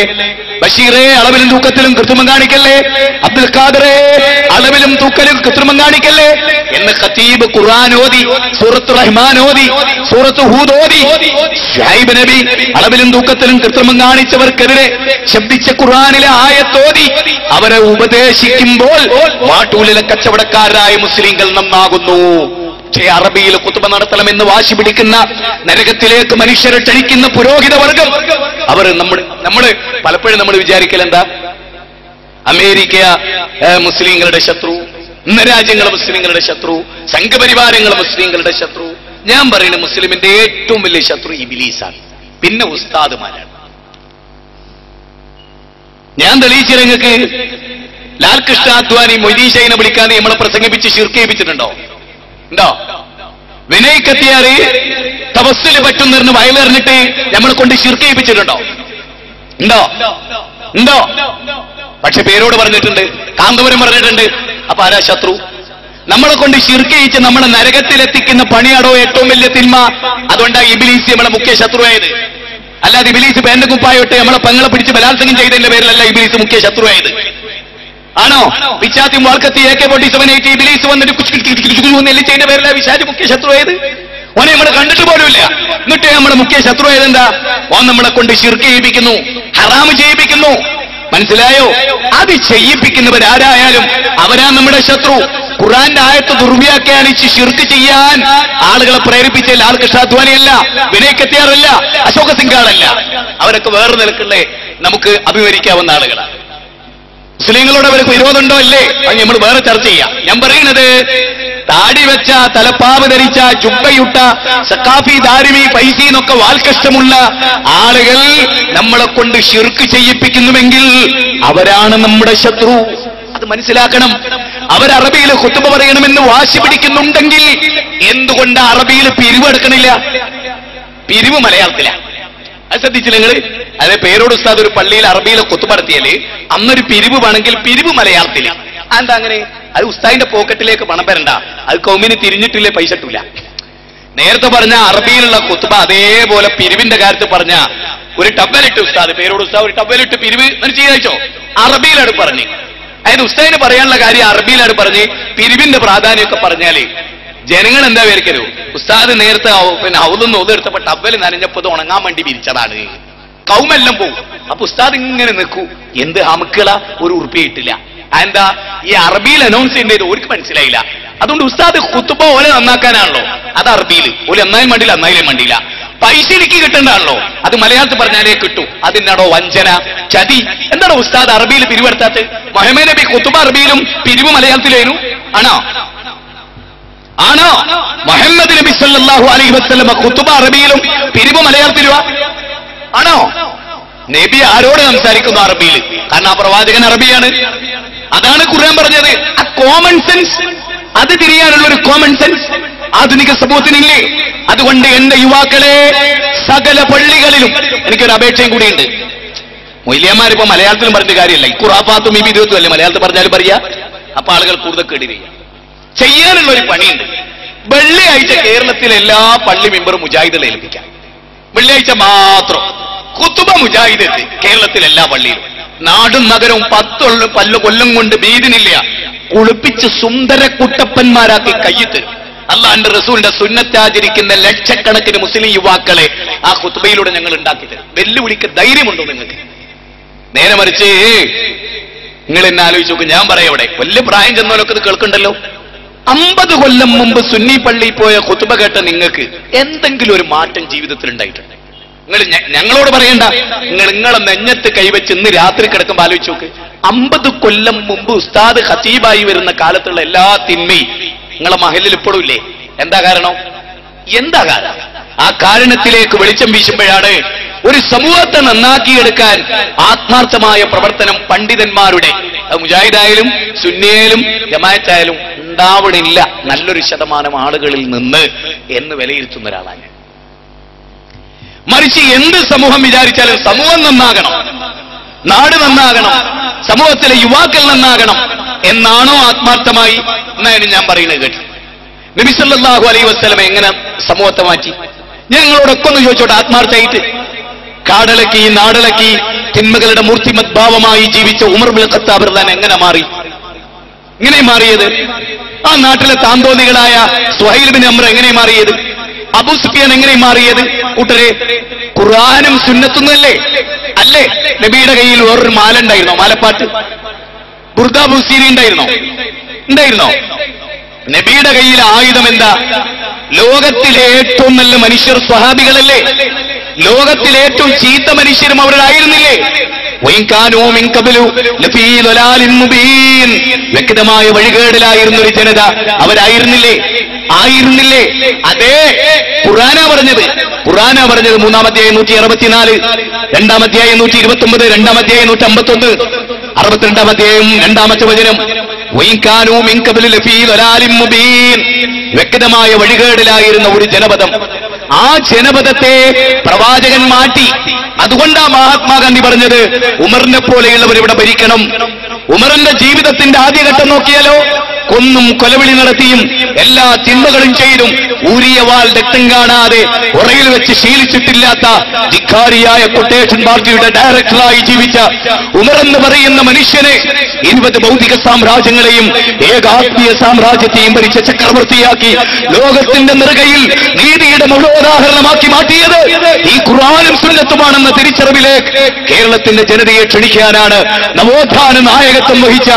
ബഷീറേ അളവിലും തൂക്കത്തിലും കൃത്രിമം കാണിക്കല്ലേ, അബ്ദുൽ ഖാദറെ അളവിലും തൂക്കലും കൃത്രിമം കാണിക്കല്ലേ എന്ന് ഖതീബ് ഖുർആൻ ഓതി, സൂറത്ത് റഹ്മാൻ ഓതി, സൂറത്ത് ഹൂദ് ഓതി. ശുഐബ് നബി അളവിലും തൂക്കത്തിലും കൃത്രിമം കാണിച്ചവർക്കെതിരെ ശബ്ദിച്ച ഖുർആനിലെ ആയത്തോതി അവരെ ഉപദേശിക്കുമ്പോൾ മാട്ടൂലിലെ കച്ചവടക്കാരായ മുസ്ലിങ്ങൾ നന്നാകുന്നു. പക്ഷേ അറബിയിൽ ഖുതുബ നടത്തണമെന്ന് വാശി പിടിക്കുന്ന, നരകത്തിലേക്ക് മനുഷ്യരെ ക്ഷണിക്കുന്ന പുരോഹിത വർഗം അവർ നമ്മള് പലപ്പോഴും നമ്മൾ വിചാരിക്കൽ എന്താ, അമേരിക്ക മുസ്ലിങ്ങളുടെ ശത്രു, രാജ്യങ്ങൾ മുസ്ലിങ്ങളുടെ ശത്രു, സംഘപരിവാരങ്ങൾ മുസ്ലിങ്ങളുടെ ശത്രു. ഞാൻ പറയുന്നത് മുസ്ലിമിന്റെ ഏറ്റവും വലിയ ശത്രു ഇബ്ലീസാണ്, പിന്നെ ഉസ്താദുമാരാണ്. ഞാൻ തെളിയിച്ച നിങ്ങൾക്ക് ലാൽ കൃഷ്ണ അദ്വാനി മൊയ്തീൻ ഷൈനെ വിളിക്കാതെ നമ്മളെ പ്രസംഗിപ്പിച്ച് ശിർക്കേൽപ്പിച്ചിട്ടുണ്ടോ? ഉണ്ടോ? വിനയ് കത്തിയാറ് തവസ്സില് പറ്റുന്നറിന് വയലെറിഞ്ഞിട്ട് നമ്മളെ കൊണ്ട് ശിർക്കേൽപ്പിച്ചിട്ടുണ്ടോ? ഉണ്ടോ? ഉണ്ടോ? പക്ഷെ പേരോട് പറഞ്ഞിട്ടുണ്ട്, കാന്തപുരം പറഞ്ഞിട്ടുണ്ട്. അപ്പൊ ആരാ ശത്രു? നമ്മളെ കൊണ്ട് ശിർക്കയിച്ച് നമ്മളെ നരകത്തിലെത്തിക്കുന്ന പണിയാടോ ഏറ്റവും വലിയ തിന്മ. അതുകൊണ്ടാണ് ഇബ്ലീസ് നമ്മളെ മുഖ്യ ശത്രുവായത്. അല്ലാതെ ഇബ്ലീസ് പാന്റ് കുപ്പായോട്ട് നമ്മളെ പെങ്ങളെ പിടിച്ച് ബലാത്സംഗം ചെയ്തതിന്റെ പേരിലല്ല ഇബ്ലീസ് മുഖ്യ ശത്രുവായത്. ആണോ? പിച്ചാത്തിയും വാൾക്കത്തി AK-47 ഇബ്ലീസ് വന്നിട്ട് നെല്ലിച്ചതിന്റെ പേരില വിശാജ് മുഖ്യ ശത്രുവായത്. ഓനെ നമ്മളെ കണ്ടിട്ട് പോലുമില്ല. എന്നിട്ട് നമ്മളെ മുഖ്യ ശത്രുവായത് എന്താ? ഓൻ നമ്മളെ കൊണ്ട് ശിർക്ക് ചെയ്യിപ്പിക്കുന്നു, ഹറാമ് ചെയ്യിപ്പിക്കുന്നു. മനസ്സിലായോ? അത് ചെയ്യിപ്പിക്കുന്നവരാരായാലും അവരാ നമ്മുടെ ശത്രു. ഖുർആന്റെ ആയത്ത് ദുർവ്യാഖ്യാനിച്ച് ശിർക്ക് ചെയ്യാൻ ആളുകളെ പ്രേരിപ്പിച്ച ലാൽ കൃഷ്ണ അദ്വാനിയല്ല, വിനയ് കത്തിയാറല്ല, അശോക സിംഗാളല്ല. അവരൊക്കെ വേറെ നിലക്കുള്ളേ നമുക്ക് അഭിമുഖീകരിക്കാവുന്ന ആളുകളാണ്. മുസ്ലിങ്ങളോട് അവർക്ക് വിരോധമുണ്ടോ അല്ലേ? അത് നമ്മൾ വേറെ ചർച്ച ചെയ്യാം. ഞാൻ പറയുന്നത്, താടി വെച്ച, തലപ്പാവ് ധരിച്ച, ജുബ്ബയുട്ട, സക്കാഫി, ദാരിമി, പൈസി എന്നൊക്കെ വാൽക്കഷ്ടമുള്ള ആളുകൾ നമ്മളെ കൊണ്ട് ശിർക്ക് ചെയ്യിപ്പിക്കുന്നുവെങ്കിൽ അവരാണ് നമ്മുടെ ശത്രു. അത് മനസ്സിലാക്കണം. അവർ അറബിയിൽ ഖുതുബ പറയണമെന്ന് വാശി പിടിക്കുന്നുണ്ടെങ്കിൽ എന്തുകൊണ്ട് അറബിയിൽ പിരിവെടുക്കണില്ല? പിരിവ് മലയാളത്തിലാണ്. അത് ശ്രദ്ധിച്ചില്ല നിങ്ങൾ? അതെ, പേരോട് ഉസ്താദ് ഒരു പള്ളിയിൽ അറബിയിലെ ഖുതുബ നടത്തിയാല് അന്നൊരു പിരിവ് വേണമെങ്കിൽ പിരിവ് മലയാളത്തില്. എന്താ അങ്ങനെ? അത് ഉസ്താദിന്റെ പോക്കറ്റിലേക്ക് പണം വരണ്ട, അത് കൗമിന് തിരിഞ്ഞിട്ടില്ലേ പൈസ ഇട്ടൂല. നേരത്തെ പറഞ്ഞ അറബിയിലുള്ള ഖുതുബ അതേപോലെ പിരിവിന്റെ കാര്യത്തിൽ പറഞ്ഞ ഒരു ടവലിട്ട് ഉസ്താദ്, പേരോട് ഉസ്താദ് ഒരു ടവലിട്ട് പിരിവ് ചെയ്തോ അറബിയിലാണ് പറഞ്ഞ്. അതായത് ഉസ്താദിന് പറയാനുള്ള കാര്യം അറബിയിലാണ് പറഞ്ഞ് പിരിവിന്റെ പ്രാധാന്യമൊക്കെ പറഞ്ഞാല് ജനങ്ങൾ എന്താ വിചാരിക്കരു? ഉസ്താദ് നേരത്തെ ഹൗദൊന്ന് ഒതെടുത്തപ്പോ ടവല് നനഞ്ഞപ്പോ ഉണങ്ങാൻ വേണ്ടി വിരിച്ചതാണ്. കൗമെല്ലാം പോവും. അപ്പൊ ഉസ്താദ് ഇങ്ങനെ നിൽക്കൂ, എന്ത് അമുക്കള ഒരു ഉറുപ്പിക ഇട്ടില്ല. എന്താ ഈ അറബിയിൽ അനൗൺസ് ചെയ്യേണ്ടത് ഓർക്ക് മനസ്സിലായില്ല. അതുകൊണ്ട് ഉസ്താദ് ഖുതുബ ഓല നന്നാക്കാനാണല്ലോ, അത് അറബിയിൽ ഓല് എന്നായും മണ്ടിയില്ല, എന്നായാലും മണ്ടിയില്ല. പൈസ എനിക്ക് കിട്ടണ്ടാണല്ലോ, അത് മലയാളത്തിൽ പറഞ്ഞാലേ കിട്ടൂ. അതിനാണോ വഞ്ചന, ചതി? എന്താണോ ഉസ്താദ് അറബിയിൽ പിരിവെടുത്താത്ത്? മുഹമ്മദ് നബി ഖുതുബ അറബിയിലും പിരിവ് മലയാളത്തിലേനു. ആണോ? ആണോ? മുഹമ്മദ് നബി സല്ലല്ലാഹു അലൈഹി വസല്ലം ഖുതുബ അറബിയിലും പിരിവ് മലയാളത്തിലുവാ? ആണോ? നബി ആരോട് സംസാരിക്കുന്നു? അറബിയിൽ. കാരണം ആ പ്രവാചകൻ അറബിയാണ്. അതാണ് ഖുർആൻ പറഞ്ഞത്. ആ കോമൺ സെൻസ്, അത് തിരിയാനുള്ള ഒരു കോമൺ സെൻസ് ആധുനിക സമൂഹത്തിനില്ലേ? അതുകൊണ്ട് എന്റെ യുവാക്കളെ, സകല പള്ളികളിലും എനിക്കൊരു അപേക്ഷയും കൂടിയുണ്ട്. മൊയ്ലിയന്മാരിപ്പോ മലയാളത്തിലും പറഞ്ഞ കാര്യമല്ല, ഈ ഖുറാഫാത്തും ഈ വിധത്തും അല്ലേ മലയാളത്തിൽ പറഞ്ഞാലും പറയാ. അപ്പൊ ആളുകൾ കൂടുതൽ കേടി ചെയ്യാനുള്ള ഒരു പണിയുണ്ട്. വെള്ളിയാഴ്ച കേരളത്തിലെ എല്ലാ പള്ളി മെമ്പറും മുജാഹിദുകളെ ഏൽപ്പിക്കാം. വെള്ളിയാഴ്ച മാത്രം ഖുതുബ മുജാഹിദ് കേരളത്തിലെ എല്ലാ പള്ളിയിലും. നാടും നഗരവും 10 കൊല്ലം കൊണ്ട് ബീദിനില്ല കുളിപ്പിച്ച് സുന്ദര കുട്ടപ്പന്മാരാക്കി കയ്യത്ത് അല്ലാഹുവിന്റെ റസൂലിന്റെ സുന്നത്താചരിക്കുന്ന ലക്ഷക്കണക്കിന് മുസ്ലിം യുവാക്കളെ ആ ഖുതുബയിലൂടെ ഞങ്ങൾ ഉണ്ടാക്കി തരും. വെല്ലുവിളിക്ക് ധൈര്യമുണ്ടോ നിങ്ങൾക്ക്? നേരെ മറിച്ച് നിങ്ങൾ എന്നെ ആലോചിച്ച് നോക്കും. ഞാൻ പറയാം, ഇവിടെ വലിയ പ്രായം ചെന്നവരൊക്കെ ഇത് കേൾക്കണ്ടല്ലോ. 50 കൊല്ലം മുമ്പ് സുന്നി പള്ളിയിൽ പോയ ഖുതുബ കേട്ട നിങ്ങൾക്ക് എന്തെങ്കിലും ഒരു മാറ്റം ജീവിതത്തിൽ ഉണ്ടായിട്ടുണ്ട്? നിങ്ങൾ ഞങ്ങളോട് പറയണ്ട, നിങ്ങളെ നെഞ്ഞത്ത് കൈവച്ച് ഇന്ന് രാത്രി കിടക്കുമ്പോൾ ആലോചിച്ച് നോക്ക്. 50 കൊല്ലം മുമ്പ് ഉസ്താദ് ഖതീബായി വരുന്ന കാലത്തുള്ള എല്ലാ തിന്മയും നിങ്ങളെ മഹലിൽ ഇപ്പോഴും ഇല്ലേ? എന്താ കാരണം? എന്താ കാരണം? ആ കാരണത്തിലേക്ക് വെളിച്ചം വീശുമ്പോഴാണ് ഒരു സമൂഹത്തെ നന്നാക്കിയെടുക്കാൻ ആത്മാർത്ഥമായ പ്രവർത്തനം പണ്ഡിതന്മാരുടെ, മുജാഹിദായാലും സുന്നിയായാലും ജമാഅത്തായാലും ഉണ്ടാവണില്ല നല്ലൊരു ശതമാനം ആളുകളിൽ നിന്ന് എന്ന് വിലയിരുത്തുന്ന ഒരാളാണ്. മറിച്ച് എന്ത് സമൂഹം വിചാരിച്ചാലും സമൂഹം നന്നാകണം, നാട് നന്നാകണം, സമൂഹത്തിലെ യുവാക്കൾ നന്നാകണം എന്നാണോ ആത്മാർത്ഥമായി? എന്നായാലും ഞാൻ പറയുന്നത് കേട്ടു. നബി സല്ലല്ലാഹു അലൈഹി വസല്ലം എങ്ങനെ സമൂഹത്തെ മാറ്റി? ഞങ്ങളോടൊക്കെ ഒന്ന് ചോദിച്ചോട്ടെ ആത്മാർത്ഥമായിട്ട്. കാടലക്കി, നാടലക്കി, തിന്മകളുടെ മൂർത്തിമദ്ഭാവമായി ജീവിച്ച ഉമർ ഇബ്നുൽ ഖത്താബ് റളിയല്ലാഹു എങ്ങനെ മാറി? എങ്ങനെ മാറിയത്? ആ നാട്ടിലെ താന്തോന്നികളായ സുഹൈൽ ബിൻ അംർ എങ്ങനെ മാറിയത്? അബൂ സുഫിയാൻ എങ്ങനെ മാറിയത്? കൂട്ടരെ, ഖുർആനും സുന്നത്തുന്നല്ലേ? അല്ലേ? നബിയുടെ കയ്യിൽ വേറൊരു മാല ഉണ്ടായിരുന്നോ? മാലപ്പാട്ട് ബുർദ ബുസീരി ഉണ്ടായിരുന്നോ? നബിയുടെ കയ്യിൽ ആയുധം എന്താ? ലോകത്തിലെ ഏറ്റവും നല്ല മനുഷ്യർ സ്വഹാബികളല്ലേ? ലോകത്തിലെ ഏറ്റവും ചീത്ത മനുഷ്യരും അവരായിരുന്നില്ലേ? വ്യക്തമായ വഴികേടിലായിരുന്ന ഒരു ജനത അവരായിരുന്നില്ലേ? അതേ ഖുർആനാ പറഞ്ഞത്. 3-ാം അധ്യായം 164, 2-ാം അധ്യായം 129, 2-ാം അധ്യായം 151, 62-ാം അധ്യായം 2-ാമത്തെ വചനം. വ്യക്തമായ വഴികേടിലായിരുന്ന ഒരു ജനപദം, ആ ജനപദത്തെ പ്രവാചകൻ മാറ്റി. അതുകൊണ്ടാ മഹാത്മാഗാന്ധി പറഞ്ഞത് ഉമറിനെ പോലെയുള്ളവർ ഇവിടെ ഭരിക്കണം. ഉമറിന്റെ ജീവിതത്തിന്റെ ആദ്യഘട്ടം നോക്കിയാലോ, കൊന്നും കൊലവിളി നടത്തിയും എല്ലാ തിന്മകളും ചെയ്തും ഊരിയ വാൾ രക്തം കാണാതെ ഉറയിൽ വെച്ച് ശീലിച്ചിട്ടില്ലാത്ത ധിക്കാരിയായ കൊട്ടേഷൻ പാർട്ടിയുടെ ഡയറക്ടറായി ജീവിച്ച ഉമർ എന്ന് പറയുന്ന മനുഷ്യനെ 20 ഭൗതിക സാമ്രാജ്യങ്ങളെയും ഏകാത്മീയ സാമ്രാജ്യത്തെയും ഭരിച്ച ചക്രവർത്തിയാക്കി ലോകത്തിന്റെ നെറുകയിൽ നീതിയുടെ മുഴുവോദാഹരണമാക്കി മാറ്റിയത് ഈ ഖുർആനും സുന്നത്തുമാണെന്ന തിരിച്ചറിവിലേക്ക് കേരളത്തിന്റെ ജനതയെ ക്ഷണിക്കാനാണ് നവോത്ഥാന നായകത്വം വഹിച്ച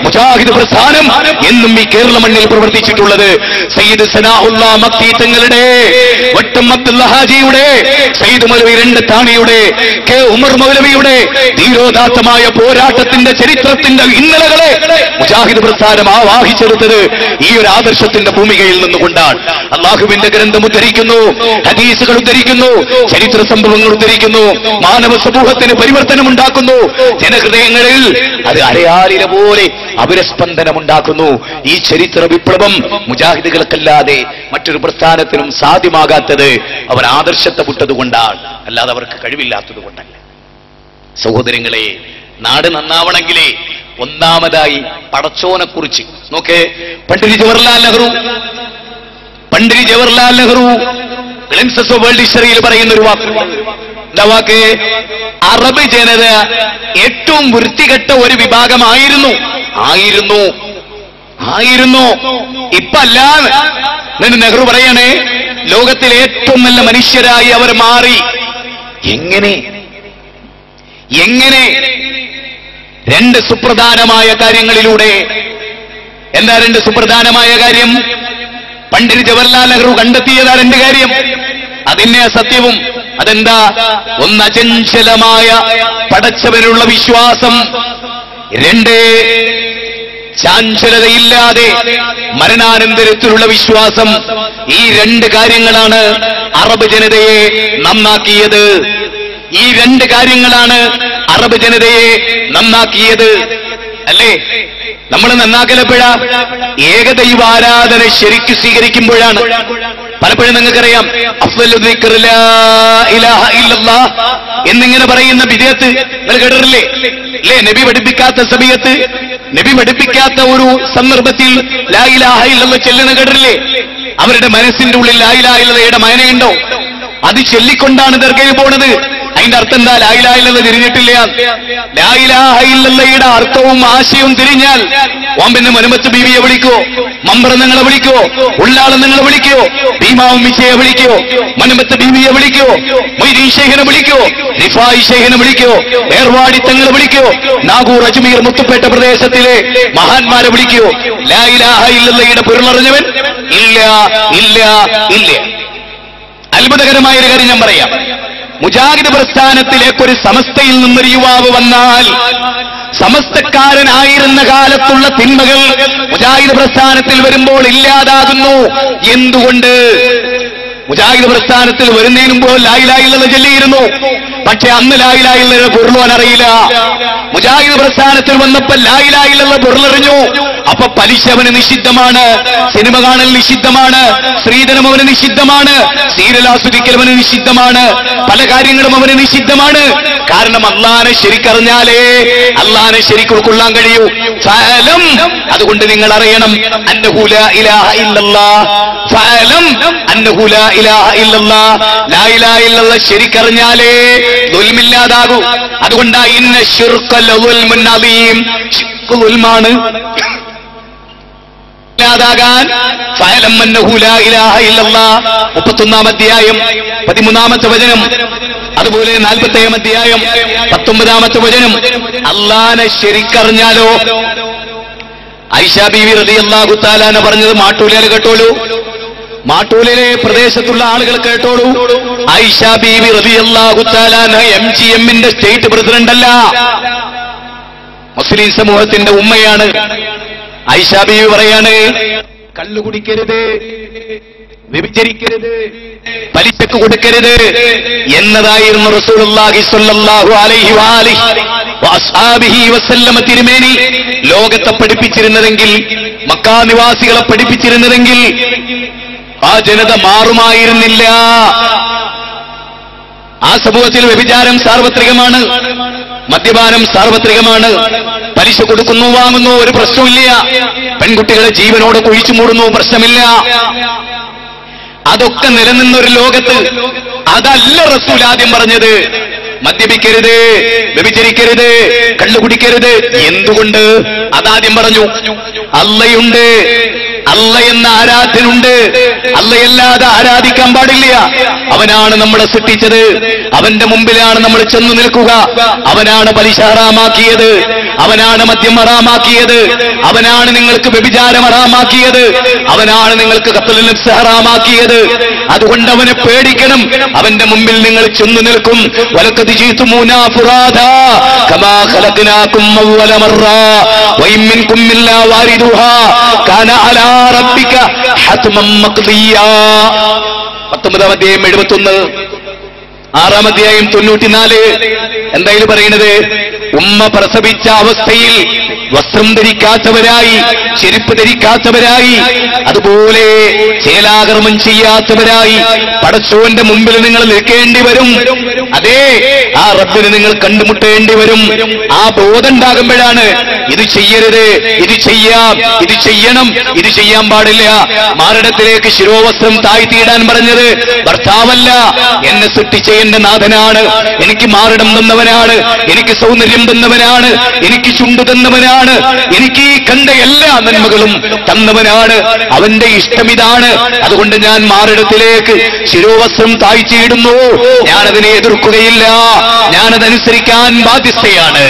മുജാഹിദ് പ്രസ്ഥാനം എന്നും ഈ കേരള മണ്ണിൽ പ്രവർത്തിച്ചിട്ടുള്ളത്. സയ്യിദ് സനാഉല്ലാ മക്കി തങ്ങളുടെ, വട്ടം അബ്ദുള്ള ഹാജിയുടെ, സയ്യിദ് മൗലവി രണ്ടത്താണിയുടെ, കെ ഉമർ മൗലവിയുടെ ധീരോദാത്തമായ പോരാട്ടത്തിന്റെ ചരിത്രത്തിന്റെ ഇന്നലകളെ മുജാഹിദ് പ്രസ്ഥാനം ആവാഹിച്ചെടുത്തത് ഈ ഒരു ആദർശത്തിന്റെ ഭൂമികയിൽ നിന്നുകൊണ്ടാണ്. അള്ളാഹുവിന്റെ ഗ്രന്ഥം ഉദ്ധരിക്കുന്നു, ഹദീസുകൾ ഉദ്ധരിക്കുന്നു, ചരിത്ര സംഭവങ്ങൾ ഉദ്ധരിക്കുന്നു, മാനവ സമൂഹത്തിന് പരിവർത്തനമുണ്ടാക്കുന്നു, ജനഹൃദയങ്ങളിൽ അത് അരയാലില പോലെ അപരസ്പന്ദനമുണ്ടാക്കുന്നു. ഈ ചരിത്ര വിപ്ലവം മുജാഹിദുകൾക്കല്ലാതെ മറ്റൊരു പ്രസ്ഥാനത്തിനും സാധ്യമാകാത്തത് അവർ ആദർശത്തെ വിട്ടതുകൊണ്ടാണ്, അല്ലാതെ അവർക്ക് കഴിവില്ലാത്തത് കൊണ്ടല്ല. സഹോദരങ്ങളെ, നാട് നന്നാവണമെങ്കിലേ ഒന്നാമതായി പടച്ചോനെ കുറിച്ച് നോക്കേ. Pandit Jawaharlal Nehru glimpses of world ഹിസ്റ്ററിയിൽ പറയുന്ന ഒരു വാക്ക്, എന്താ വാക്ക്? അറബ് ജനത ഏറ്റവും വൃത്തികെട്ട ഒരു വിഭാഗമായിരുന്നു. ഇപ്പല്ല. നെഹ്റു പറയണേ, ലോകത്തിലെ ഏറ്റവും നല്ല മനുഷ്യരായി അവർ മാറി. എങ്ങനെ? 2 സുപ്രധാനമായ കാര്യങ്ങളിലൂടെ. എന്താ 2 സുപ്രധാനമായ കാര്യം? പണ്ഡിറ്റ് ജവഹർലാൽ നെഹ്റു കണ്ടെത്തിയതാ 2 കാര്യം. അതിന്റെ സത്യവും അതെന്താ? ഒന്ന്, അചഞ്ചലമായ പടച്ചവനുള്ള വിശ്വാസം. 2, ചാഞ്ചലതയില്ലാതെ മരണാനന്തരത്തിലുള്ള വിശ്വാസം. ഈ 2 കാര്യങ്ങളാണ് അറബ് ജനതയെ നന്നാക്കിയത്. അറബ് ജനതയെ നന്നാക്കിയത്. അല്ലേ? നമ്മൾ നന്നാക്കലപ്പോഴാ? ഏകദൈവ ആരാധന ശരിക്കു സ്വീകരിക്കുമ്പോഴാണ്. പലപ്പോഴും നിങ്ങൾക്കറിയാം, അഫ്ളലു ദിക്ർ ലാ ഇലാഹ ഇല്ലല്ലാഹ് എന്നിങ്ങനെ പറയുന്ന ബിദ്അത്ത് നിങ്ങൾ കേട്ടിട്ടില്ലേ? അല്ലേ? നബി പഠിപ്പിക്കാത്ത സമയത്ത്, നബി പഠിപ്പിക്കാത്ത ഒരു സന്ദർഭത്തിൽ ലാ ഇലാഹ ഇല്ലല്ലാഹ് ചൊല്ലുന്ന കേട്ടിട്ടില്ലേ? അവരുടെ മനസ്സിന്റെ ഉള്ളിൽ ലാ ഇലാഹ ഇല്ലല്ലാഹയുടെ മയനയുണ്ടോ? അത് ചൊല്ലിക്കൊണ്ടാണ് ദർഗയിൽ പോണത്. അതിന്റെ അർത്ഥം എന്താ? ലാ ഇലാഹ ഇല്ലല്ലാഹ് തിരിഞ്ഞിട്ടില്ല. ലാ ഇലാഹ ഇല്ലല്ലാഹയുടെ അർത്ഥവും ആശയവും തിരിഞ്ഞാൽ ഓൻ പിന്നെ മുനമ്പത്ത് ബീവിയെ വിളിക്കോ, മമ്പ്രന്നങ്ങളെ വിളിക്കോ, ഉള്ളാളെന്നങ്ങളെ വിളിക്കോ, ഭീമാവും മിശയെ വിളിക്കോ, മുനമ്പത്ത് ബീവിയെ വിളിക്കോ, മൊയ്തീൻ ശൈഖിനെ വിളിക്കോ, റിഫായി ശൈഖിനെ വിളിക്കോ, ഏർവാടി തങ്ങളെ വിളിക്കോ, നാഗൂർ, അജ്മീർ, മുത്തുപേട്ട പ്രദേശത്തിലെ മഹാന്മാരെ വിളിക്കോ. ലാ ഇലാഹ ഇല്ലല്ലാഹയുടെ പൊരുളറിഞ്ഞവൻ ഇല്ല. അത്ഭുതകരമായ ഒരു കാര്യം ഞാൻ പറയാം. മുജാഹിദ് പ്രസ്ഥാനത്തിലേക്കൊരു സമസ്തയിൽ നിന്നൊരു യുവാവ് വന്നാൽ, സമസ്തക്കാരനായിരുന്ന കാലത്തുള്ള തിന്മകൾ മുജാഹിദ് പ്രസ്ഥാനത്തിൽ വരുമ്പോൾ ഇല്ലാതാകുന്നു. എന്തുകൊണ്ട്? മുജാഹിദ് പ്രസ്ഥാനത്തിൽ വരുന്നതിന് മുമ്പ് ലാ ഇലാഹ ഇല്ലല്ലാഹ് ചൊല്ലിയിരുന്നു. പക്ഷെ അന്ന് ലാ ഇലാഹ ഇല്ലല്ലാഹ് പൊരുളോൻ അറിയില്ല. മുജാഹിദ് പ്രസ്ഥാനത്തിൽ വന്നപ്പോൾ ലാ ഇലാഹ ഇല്ലല്ലാഹ് പൊരുളറിഞ്ഞു. അപ്പൊ പലിശ അവന് നിഷിദ്ധമാണ്, സിനിമ കാണൽ നിഷിദ്ധമാണ്, സ്ത്രീധനം അവന് നിഷിദ്ധമാണ്, സീരിയൽ ആസ്വദിക്കൽ അവന് നിഷിദ്ധമാണ്, പല കാര്യങ്ങളും അവന് നിഷിദ്ധമാണ്. കാരണം അള്ളാനെ ശരിക്കറിഞ്ഞാലേ അള്ളാനെ ശരിക്ക് ഉൾക്കൊള്ളാൻ കഴിയൂ. ഫഅലം, അതുകൊണ്ട് നിങ്ങൾ അറിയണം, അന്നഹു ലാ ഇലാഹ ഇല്ലല്ലാഹ് ഫഅലം അന്നഹു ലാ ഇലാഹ ഇല്ലല്ലാഹ്, ലാ ഇലാഹ ഇല്ലല്ലാഹ് ശരിക്കറിഞ്ഞാലേ ദുൽമില്ലാതാകൂ. അതുകൊണ്ടാ ഇന്ന ശിർക ലദുൽമുൻ അദീം, ശിർക്ക് ദുൽമാണ്. ാകാൻ ഫഅലം അന്നഹു ലാ ഇലാഹ ഇല്ലല്ലാഹ് 31-ാം അധ്യായം 13-ാമത്തെ വചനം, അതുപോലെ 40-ാം അധ്യായം 19-ാമത്തെ വചനം. അല്ലാഹനെ ശരിക്കറിഞ്ഞാലോ. ആയിഷ ബീവി റളിയല്ലാഹു തആല അൻഹ പറഞ്ഞത് മാട്ടൂലയിലെ കേട്ടോളൂ, മാട്ടൂലിലെ പ്രദേശത്തുള്ള ആളുകൾ കേട്ടോളൂ. ആയിഷ ബീവി റളിയല്ലാഹു തആല അൻഹ MGM-ന്റെ സ്റ്റേറ്റ് പ്രസിഡന്റ് അല്ല, മുസ്ലിം സമൂഹത്തിന്റെ ഉമ്മയാണ്. ആയിഷ ബീവി പറയാണ്, കള്ളു കുടിക്കരുത്, വ്യഭിചരിക്കരുത്, പലിശക്ക് കൊടുക്കരുത് എന്നതായിരുന്നു റസൂലുള്ളാഹി സ്വല്ലല്ലാഹു അലൈഹി വഅസ്ഹാബിഹി വസല്ലമ തിരുമേനി ലോകത്തെ പഠിപ്പിച്ചിരുന്നതെങ്കിൽ, മക്കാ നിവാസികളെ പഠിപ്പിച്ചിരുന്നതെങ്കിൽ ആ ജനത മാറുമായിരുന്നില്ല. ആ സമൂഹത്തിൽ വ്യഭിചാരം സാർവത്രികമാണ്, മദ്യപാനം സാർവത്രികമാണ്, പലിശ കൊടുക്കുന്നു വാങ്ങുന്നു ഒരു പ്രശ്നമില്ല, പെൺകുട്ടികളെ ജീവനോട് കുഴിച്ചു മൂടുന്നു പ്രശ്നമില്ല. അതൊക്കെ നിലനിന്നൊരു ലോകത്ത് അതല്ല റസൂൽ ആദ്യം പറഞ്ഞത്. മദ്യപിക്കരുത്, വ്യഭിചരിക്കരുത്, കള്ളുകുടിക്കരുത്. എന്തുകൊണ്ട്? അതാദ്യം പറഞ്ഞു. അള്ളയുണ്ട്, അള്ള എന്ന ആരാധ്യനുണ്ട്, അള്ളയല്ലാതെ ആരാധിക്കാൻ പാടില്ല. അവനാണ് നമ്മളെ സൃഷ്ടിച്ചത്, അവന്റെ മുമ്പിലാണ് നമ്മൾ ചെന്നു നിൽക്കുക. അവനാണ് പലിശ ഹറാമാക്കിയത്, അവനാണ് മദ്യം ഹറാമാക്കിയത്, അവനാണ് നിങ്ങൾക്ക് വ്യഭിചാരം ഹറാമാക്കിയത്, അവനാണ് നിങ്ങൾക്ക് ഖത്ലുൻ നഫ്സ് ഹറാമാക്കിയത്. അതുകൊണ്ട് അവനെ പേടിക്കണം. അവന്റെ മുമ്പിൽ നിങ്ങൾ ചെന്നു നിൽക്കും. വലഖദ് ജീതുമൂനാ ഫുറാദാ കമാ ഖലഖനാകും അവ്വല മറ വഇൻ മിൻകും ഇല്ലാ വാരിദുഹാ കാന അലാ റബ്ബിക ഹത്മൻ മഖ്ദിയാ. 19-ാം അധ്യായം 71, 6-ാം അധ്യായം 94. എന്തായാലും പറയുന്നത്, ഉമ്മ പ്രസവിച്ച അവസ്ഥയിൽ വസ്ത്രം ധരിക്കാത്തവരായി, ചെരുപ്പ് ധരിക്കാത്തവരായി, അതുപോലെ ചേലാകർമ്മം ചെയ്യാത്തവരായി പടച്ചോന്റെ മുമ്പിൽ നിങ്ങൾ നിൽക്കേണ്ടി വരും. അതേ, ആ റബ്ബിനെ നിങ്ങൾ കണ്ടുമുട്ടേണ്ടി വരും. ആ ബോധം ഉണ്ടാകുമ്പോഴാണ് ഇത് ചെയ്യരുത്, ഇത് ചെയ്യാം, ഇത് ചെയ്യണം, ഇത് ചെയ്യാൻ പാടില്ല. മാറിടത്തിലേക്ക് ശിരോവസ്ത്രം താഴ്ത്തിയിടാൻ പറഞ്ഞത് ഭർത്താവല്ല, എന്നെ സൃഷ്ടിച്ച എന്റെ നാഥനാണ്. എനിക്ക് മാറിടം തന്നവനാണ്, എനിക്ക് സൗന്ദര്യം തന്നവനാണ്, എനിക്ക് ചുണ്ടു തന്നവനാണ്, എനിക്ക് ഈ കണ്ട എല്ലാ നന്മകളും തന്നവനാണ്. അവന്റെ ഇഷ്ടം ഇതാണ്. അതുകൊണ്ട് ഞാൻ മാറിടത്തിലേക്ക് ശിരോവസ്ത്രം താഴ്ത്തിയിടുന്നു. ഞാനതിനെ എതിർക്കുകയില്ല, ഞാനതനുസരിക്കാൻ ബാധ്യസ്ഥയാണ്.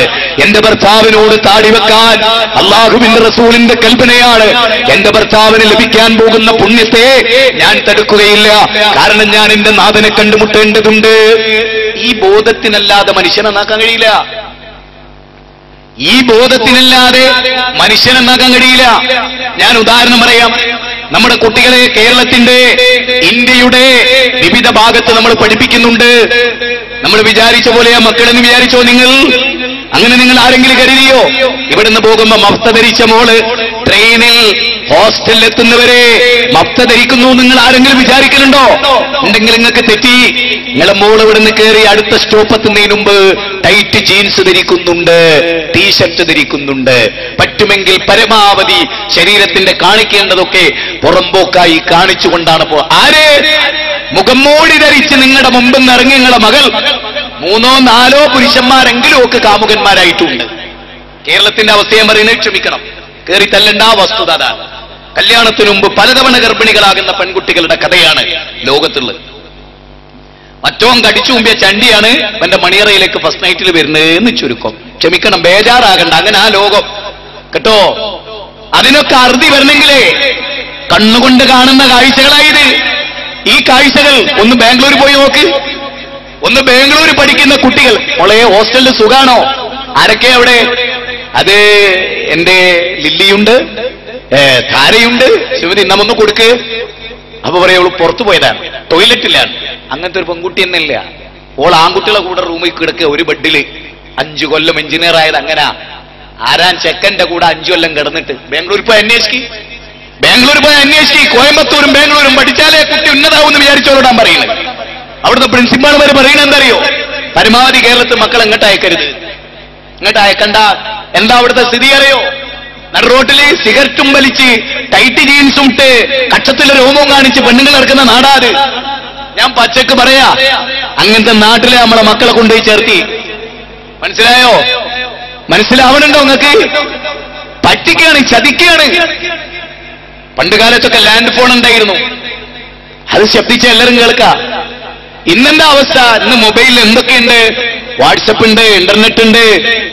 എന്റെ ഭർത്താവിനോട് താടി വെക്കാൻ അള്ളാഹുവിന്റെ റസൂലിന്റെ കൽപ്പനയാണ്. എന്റെ ഭർത്താവിന് ലഭിക്കാൻ പോകുന്ന പുണ്യത്തെ ഞാൻ തടുക്കുകയില്ല. കാരണം ഞാൻ എന്റെ നാഥനെ കണ്ടുമുട്ടേണ്ടതുണ്ട്. ഈ ബോധത്തിനല്ലാതെ മനുഷ്യനെ നന്നാക്കാൻ കഴിയില്ല. ഈ ബോധത്തിനല്ലാതെ മനുഷ്യനെ നന്നാക്കാൻ കഴിയില്ല. ഞാൻ ഉദാഹരണം പറയാം. നമ്മുടെ കുട്ടികളെ കേരളത്തിന്റെ, ഇന്ത്യയുടെ വിവിധ ഭാഗത്ത് നമ്മൾ പഠിപ്പിക്കുന്നുണ്ട്. നമ്മൾ വിചാരിച്ച പോലെ ആ മക്കളെന്ന് വിചാരിച്ചോ നിങ്ങൾ? അങ്ങനെ നിങ്ങൾ ആരെങ്കിലും കരുതിയോ? ഇവിടുന്ന് പോകുമ്പോ മഫ്ത ധരിച്ച മോള് ട്രെയിനിൽ ഹോസ്റ്റലിൽ എത്തുന്നവരെ മഫ്ത ധരിക്കുന്നു നിങ്ങൾ ആരെങ്കിലും വിചാരിക്കലുണ്ടോ? ഉണ്ടെങ്കിൽ നിങ്ങൾക്ക് തെറ്റി. നിങ്ങളെ മോള് ഇവിടുന്ന് കയറി അടുത്ത സ്റ്റോപ്പ് എത്തുന്നതിന് മുമ്പ് ടൈറ്റ് ജീൻസ് ധരിക്കുന്നുണ്ട്, ടീഷർട്ട് ധരിക്കുന്നുണ്ട്. പറ്റുമെങ്കിൽ പരമാവധി ശരീരത്തിന്റെ കാണിക്കേണ്ടതൊക്കെ പുറമ്പോക്കായി കാണിച്ചുകൊണ്ടാണ് ആര് മുഖംമൂടി ധരിച്ച് നിങ്ങളുടെ മുമ്പിൽ നിന്ന് ഇറങ്ങി നിങ്ങളുടെ മകൾ 3-4 പുരുഷന്മാരെങ്കിലും ഒക്കെ കാമുകന്മാരായിട്ടുണ്ട്. കേരളത്തിന്റെ അവസ്ഥയെ പറയുന്നത് ക്ഷമിക്കണം, കയറി തല്ലണ്ട. വസ്തുത അതാണ്. കല്യാണത്തിനു മുമ്പ് പലതവണ ഗർഭിണികളാകുന്ന പെൺകുട്ടികളുടെ കഥയാണ് ലോകത്തുള്ളത്. മറ്റോൻ കടിച്ചു മുമ്പിയ ചണ്ടിയാണ് എന്റെ മണിയറയിലേക്ക് ഫസ്റ്റ് നൈറ്റിൽ വരുന്നതെന്ന് ചുരുക്കം. ക്ഷമിക്കണം, ബേജാറാകണ്ട. അങ്ങനെ ആ ലോകം കേട്ടോ. അതിനൊക്കെ അറുതി വരണമെങ്കിലേ കണ്ണുകൊണ്ട് കാണുന്ന കാഴ്ചകളായത്. ഈ കാഴ്ചകൾ ഒന്ന് ബാംഗ്ലൂർ പോയി നോക്ക്. ഒന്ന് ബാംഗ്ലൂർ പഠിക്കുന്ന കുട്ടികൾ, മോളെ ഹോസ്റ്റലിൽ സുഖാണോ? ആരൊക്കെ അവിടെ? അത് എന്റെ ലില്ലിയുണ്ട്, ധാരയുണ്ട്, ശിവതി നമ്മൊന്ന് കൊടുക്ക്. അപ്പൊ പറയാ അവള് പുറത്തു പോയതാണ്, ടോയ്ലറ്റിലാണ്. അങ്ങനത്തെ ഒരു പെൺകുട്ടി തന്നെയില്ല. ഓൾ ആൺകുട്ടികളെ കൂടെ റൂമിൽ കിടക്കുക ഒരു ബെഡില്. 5 കൊല്ലം എഞ്ചിനീയർ ആയത് അങ്ങനെ. ആരാൻ ചെക്കന്റെ കൂടെ 5 കൊല്ലം കിടന്നിട്ട് ബാംഗ്ലൂർ പോയി അന്വേഷിക്കി. ബാംഗ്ലൂർ പോയി അന്വേഷിക്കി. കോയമ്പത്തൂരും ബാംഗ്ലൂരും പഠിച്ചാലേ കുട്ടി ഉന്നതാവെന്ന് വിചാരിച്ചോടാൻ പറയുന്നത്. അവിടുത്തെ പ്രിൻസിപ്പാൾ വരെ പറയുന്നത് എന്തറിയോ? പരമാവധി കേരളത്തിൽ മക്കൾ എങ്ങോട്ട് അയക്കരുത്, ഇങ്ങോട്ട് അയക്കണ്ട. എന്താ അവിടുത്തെ സ്ഥിതി അറിയോ? റോട്ടില് സിഗരറ്റും വലിച്ച് ടൈറ്റ് ജീൻസും ഇട്ട് കക്ഷത്തിലെ രോമവും കാണിച്ച് പെണ്ണുങ്ങൾ നടക്കുന്ന നാടാത്. ഞാൻ പച്ചക്ക് പറയാ, അങ്ങനത്തെ നാട്ടിലെ നമ്മളെ മക്കളെ കൊണ്ടുപോയി ചേർത്തി. മനസ്സിലായോ? മനസ്സിലാവണുണ്ടോ നിങ്ങൾക്ക്? പറ്റിക്കാണ്, ചതിക്കാണ്. പണ്ട് കാലത്തൊക്കെ ലാൻഡ് ഫോൺ ഉണ്ടായിരുന്നു, അത് ശബ്ദിച്ച എല്ലാവരും കേൾക്കാം. ഇന്നെന്താ അവസ്ഥ? ഇന്ന് മൊബൈലിൽ എന്തൊക്കെയുണ്ട്? വാട്സപ്പ് ഉണ്ട്, ഇന്റർനെറ്റ് ഉണ്ട്,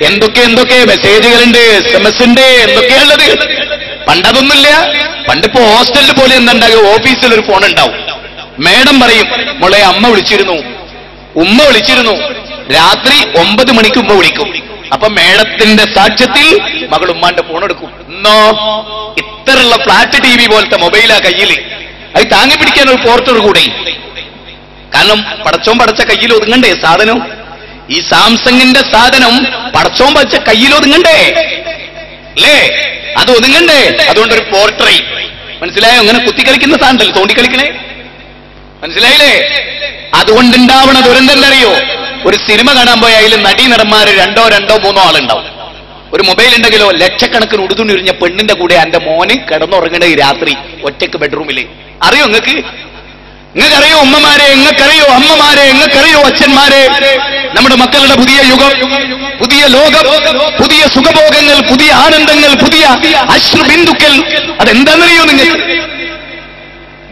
എന്തൊക്കെ മെസ്സേജുകളുണ്ട്, SMS ഉണ്ട്, എന്തൊക്കെയുള്ളത്. പണ്ടതൊന്നുമില്ല. പണ്ടിപ്പോ ഹോസ്റ്റലിൽ പോലെ എന്തുണ്ടാകും, ഓഫീസിൽ ഒരു ഫോൺ ഉണ്ടാവും. മേഡം പറയും, മോളെ അമ്മ വിളിച്ചിരുന്നു, ഉമ്മ വിളിച്ചിരുന്നു. രാത്രി 9 മണിക്ക് ഉമ്മ വിളിക്കും. അപ്പൊ മേഡത്തിന്റെ സാക്ഷ്യത്തിൽ മകൾ ഉമ്മാന്റെ ഫോൺ എടുക്കും. ഇന്നോ ഇത്തരമുള്ള ഫ്ലാറ്റ് TV പോലത്തെ മൊബൈലാ കയ്യില്. അത് താങ്ങി പിടിക്കാൻ ഒരു പോർട്ടർ കൂടെ. കാരണം പടച്ചോൻ പടച്ച കയ്യിൽ ഒതുങ്ങണ്ടേ സാധനം. ഈ സാംസങ്ങിന്റെ സാധനം പടച്ചോൻ പടച്ച കയ്യിൽ ഒതുങ്ങണ്ടേ അല്ലേ? അത് ഒതുങ്ങണ്ടേ? അതുകൊണ്ടൊരു പോർട്ടറേ. മനസ്സിലായോ? അങ്ങനെ കുത്തിക്കളിക്കുന്ന സാധനമല്ലേ തോണ്ടിക്കളിക്കണേ. മനസ്സിലായില്ലേ? അതുകൊണ്ടുണ്ടാവണ ദുരന്തം അറിയോ? ഒരു സിനിമ കാണാൻ പോയ അതിൽ നടീനടന്മാര് രണ്ടോ മൂന്നോ ആളുണ്ടാവും. ഒരു മൊബൈൽ ഉണ്ടെങ്കിലോ ലക്ഷക്കണക്കിന് ഉടുതുണിരിഞ്ഞ പെണ്ണിന്റെ കൂടെ എന്റെ മോന് കിടന്നുറങ്ങണ ഈ രാത്രി ഒറ്റയ്ക്ക് ബെഡ്റൂമില്. അറിയോ നിങ്ങൾക്ക്? നിങ്ങൾക്കറിയോ ഉമ്മമാരെ? നിങ്ങൾക്കറിയോ അമ്മമാരെ? നിങ്ങൾക്കറിയോ അച്ഛന്മാരെ? നമ്മുടെ മക്കളുടെ പുതിയ യുഗം, പുതിയ ലോകം, പുതിയ സുഖഭോഗങ്ങൾ, പുതിയ ആനന്ദങ്ങൾ, പുതിയ അശ്രുബിന്ദുക്കൾ, അതെന്താണെന്നറിയോ നിങ്ങൾക്ക്?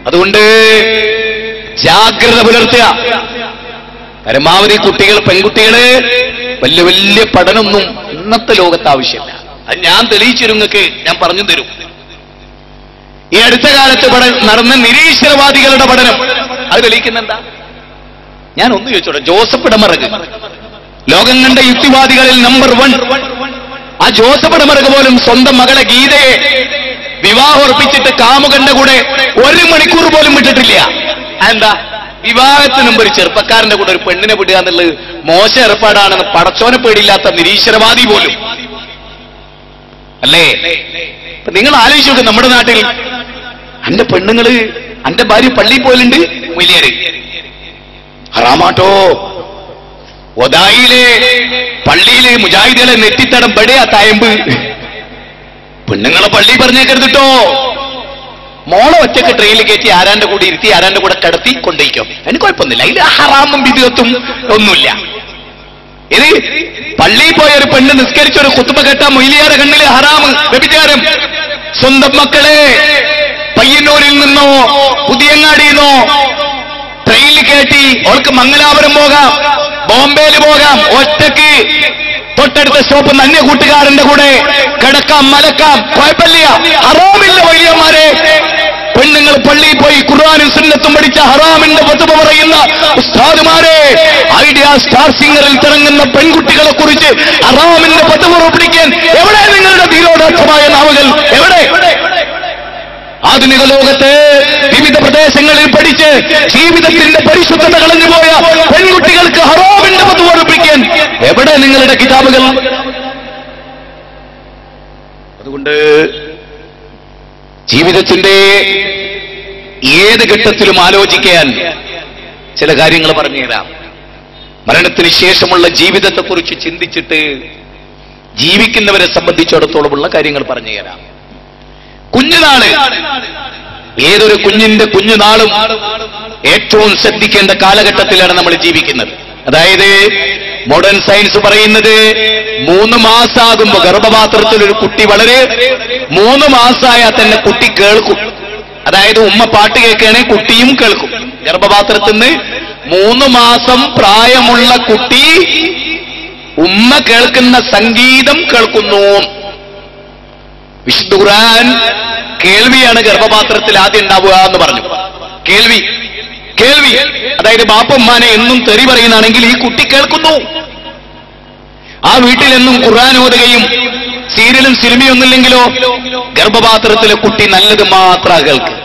അതുകൊണ്ട് ജാഗ്രത പുലർത്തുക. പരമാവധി കുട്ടികൾ, പെൺകുട്ടികള് വലിയ വലിയ പഠനമൊന്നും ഇന്നത്തെ ലോകത്ത് ആവശ്യമില്ല. അത് ഞാൻ തെളിയിച്ചിരുങ്ങൾക്ക്, ഞാൻ പറഞ്ഞു തരും. ഈ അടുത്ത കാലത്ത് നടന്ന നിരീശ്വരവാദികളുടെ പഠനം അത് തെളിയിക്കുന്നെന്താ? ഞാൻ ഒന്ന് ചോദിച്ചോട്ടെ, ജോസഫ് ഇടമറക് ലോകം കണ്ട യുക്തിവാദികളിൽ നമ്പർ 1. ആ ജോസഫ് ഇടമറക് പോലും സ്വന്തം മകളെ ഗീതയെ വിവാഹം ഉറപ്പിച്ചിട്ട് കാമുകന്റെ കൂടെ 1 മണിക്കൂർ പോലും വിട്ടിട്ടില്ല. എന്താ? വിവാഹത്തിന് മുമ്പ് ഒരു ചെറുപ്പക്കാരന്റെ കൂടെ ഒരു പെണ്ണിനെ വിടുക എന്നുള്ളത് മോശം ഏർപ്പാടാണെന്ന് പടച്ചോനെ പേടിയില്ലാത്ത നിരീശ്വരവാദി പോലും അല്ലേ? നിങ്ങൾ ആലോചിച്ച് നോക്ക്, നമ്മുടെ നാട്ടിൽ അന്റെ പെണ്ണുങ്ങള്, അന്റെ ഭാര്യ പള്ളിയിൽ പോലുണ്ട്. മൊയ്ലിയാര് ഹറാമാട്ടോ. ഒതായിലെ പള്ളിയില് മുജാഹിദുകളെ നെറ്റിത്തടം പെടിയാ തായമ്പ്. പെണ്ണുങ്ങളെ പള്ളി പറഞ്ഞേക്കരുതിട്ടോ. മോളെ ഒറ്റക്ക് ട്രെയിനിൽ കയറ്റി ആരാന്റെ കൂടെ ഇരുത്തി ആരാന്റെ കൂടെ കിടത്തി കൊണ്ടേക്കോ, അതിന് കുഴപ്പമൊന്നുമില്ല. അതിൽ ഹറാമും വിദ്യത്വം ഒന്നുമില്ല. ഇത് പള്ളിയിൽ പോയ ഒരു പെണ്ണ് നിസ്കരിച്ച ഒരു കുത്തുബ കേട്ട മൊയ്ലിയാരെ കണ്ണില് ഹറാമ്, വ്യഭിചാരം. സ്വന്തം മക്കളെ പയ്യന്നൂരിൽ നിന്നോ പുതിയങ്ങാടിയിൽ നിന്നോ ട്രെയിനിൽ കയറ്റി അവൾക്ക് മംഗലാപുരം പോകാം, ബോംബെയിൽ പോകാം, ഒറ്റക്ക് തൊട്ടടുത്ത സ്റ്റോപ്പ് അന്യ കൂട്ടുകാരന്റെ കൂടെ കിടക്കാം, മലക്കാം, കുഴപ്പമില്ല. ഹറാമില്ല വലിയമാരെ. പെണ്ണുങ്ങൾ പള്ളിയിൽ പോയി ഖുർആനും സുന്നത്തും പഠിച്ച ഹറാമിന്റെ ഫത്വ പറയുന്ന ഉസ്താദുമാരെ, ഐഡിയ സ്റ്റാർ സിംഗറിൽ തിളങ്ങുന്ന പെൺകുട്ടികളെ കുറിച്ച് ഹറാമിന്റെ ഫത്വ പിടിക്കാൻ എവിടെ നിങ്ങളുടെ ധീരോദാത്തമായ നാവുകൾ? എവിടെ? ആധുനിക ലോകത്ത് വിവിധ പ്രദേശങ്ങളിൽ പഠിച്ച് ജീവിതത്തിന്റെ പരിശുദ്ധത കളഞ്ഞുപോയ പെൺകുട്ടികൾക്ക് ഹറാമിന്റെ ഫത്വ പഠിപ്പിക്കാൻ എവിടെ നിങ്ങളുടെ കിതാബുകൾ? അതുകൊണ്ട് ജീവിതത്തിന്റെ ഏത് ഘട്ടത്തിലും ആലോചിക്കാൻ ചില കാര്യങ്ങൾ പറഞ്ഞുതരാം. മരണത്തിന് ശേഷമുള്ള ജീവിതത്തെക്കുറിച്ച് ചിന്തിച്ചിട്ട് ജീവിക്കുന്നവരെ സംബന്ധിച്ചിടത്തോളമുള്ള കാര്യങ്ങൾ പറഞ്ഞുതരാം. കുഞ്ഞുനാള്, ഏതൊരു കുഞ്ഞിന്റെ കുഞ്ഞുനാളും ഏറ്റവും ശ്രദ്ധിക്കേണ്ട കാലഘട്ടത്തിലാണ് നമ്മൾ ജീവിക്കുന്നത്. അതായത് മോഡേൺ സയൻസ് പറയുന്നത് 3 മാസമാകുമ്പോ ഗർഭപാത്രത്തിൽ ഒരു കുട്ടി 3 മാസമായാൽ തന്നെ കുട്ടി കേൾക്കും. അതായത് ഉമ്മ പാട്ട് കേൾക്കുകയാണെങ്കിൽ കുട്ടിയും കേൾക്കും. ഗർഭപാത്രത്തിൽ നിന്ന് 3 മാസം പ്രായമുള്ള കുട്ടി ഉമ്മ കേൾക്കുന്ന സംഗീതം കേൾക്കുന്നു. വിശുദ്ധ ഖുർആൻ കേൾവിയാണ് ഗർഭപാത്രത്തിൽ ആദ്യം ഉണ്ടാവുക എന്ന് പറഞ്ഞു. കേൾവി, അതായത് ബാപ്പമ്മാനെ എന്നും തെറി പറയുന്നതാണെങ്കിൽ ഈ കുട്ടി കേൾക്കുന്നു. ആ വീട്ടിലെന്നും ഖുർആൻ ഓതുകയും സീരിയലും സിനിമയൊന്നുമില്ലെങ്കിലോ ഗർഭപാത്രത്തിലെ കുട്ടി നല്ലത് മാത്രം കേൾക്കും,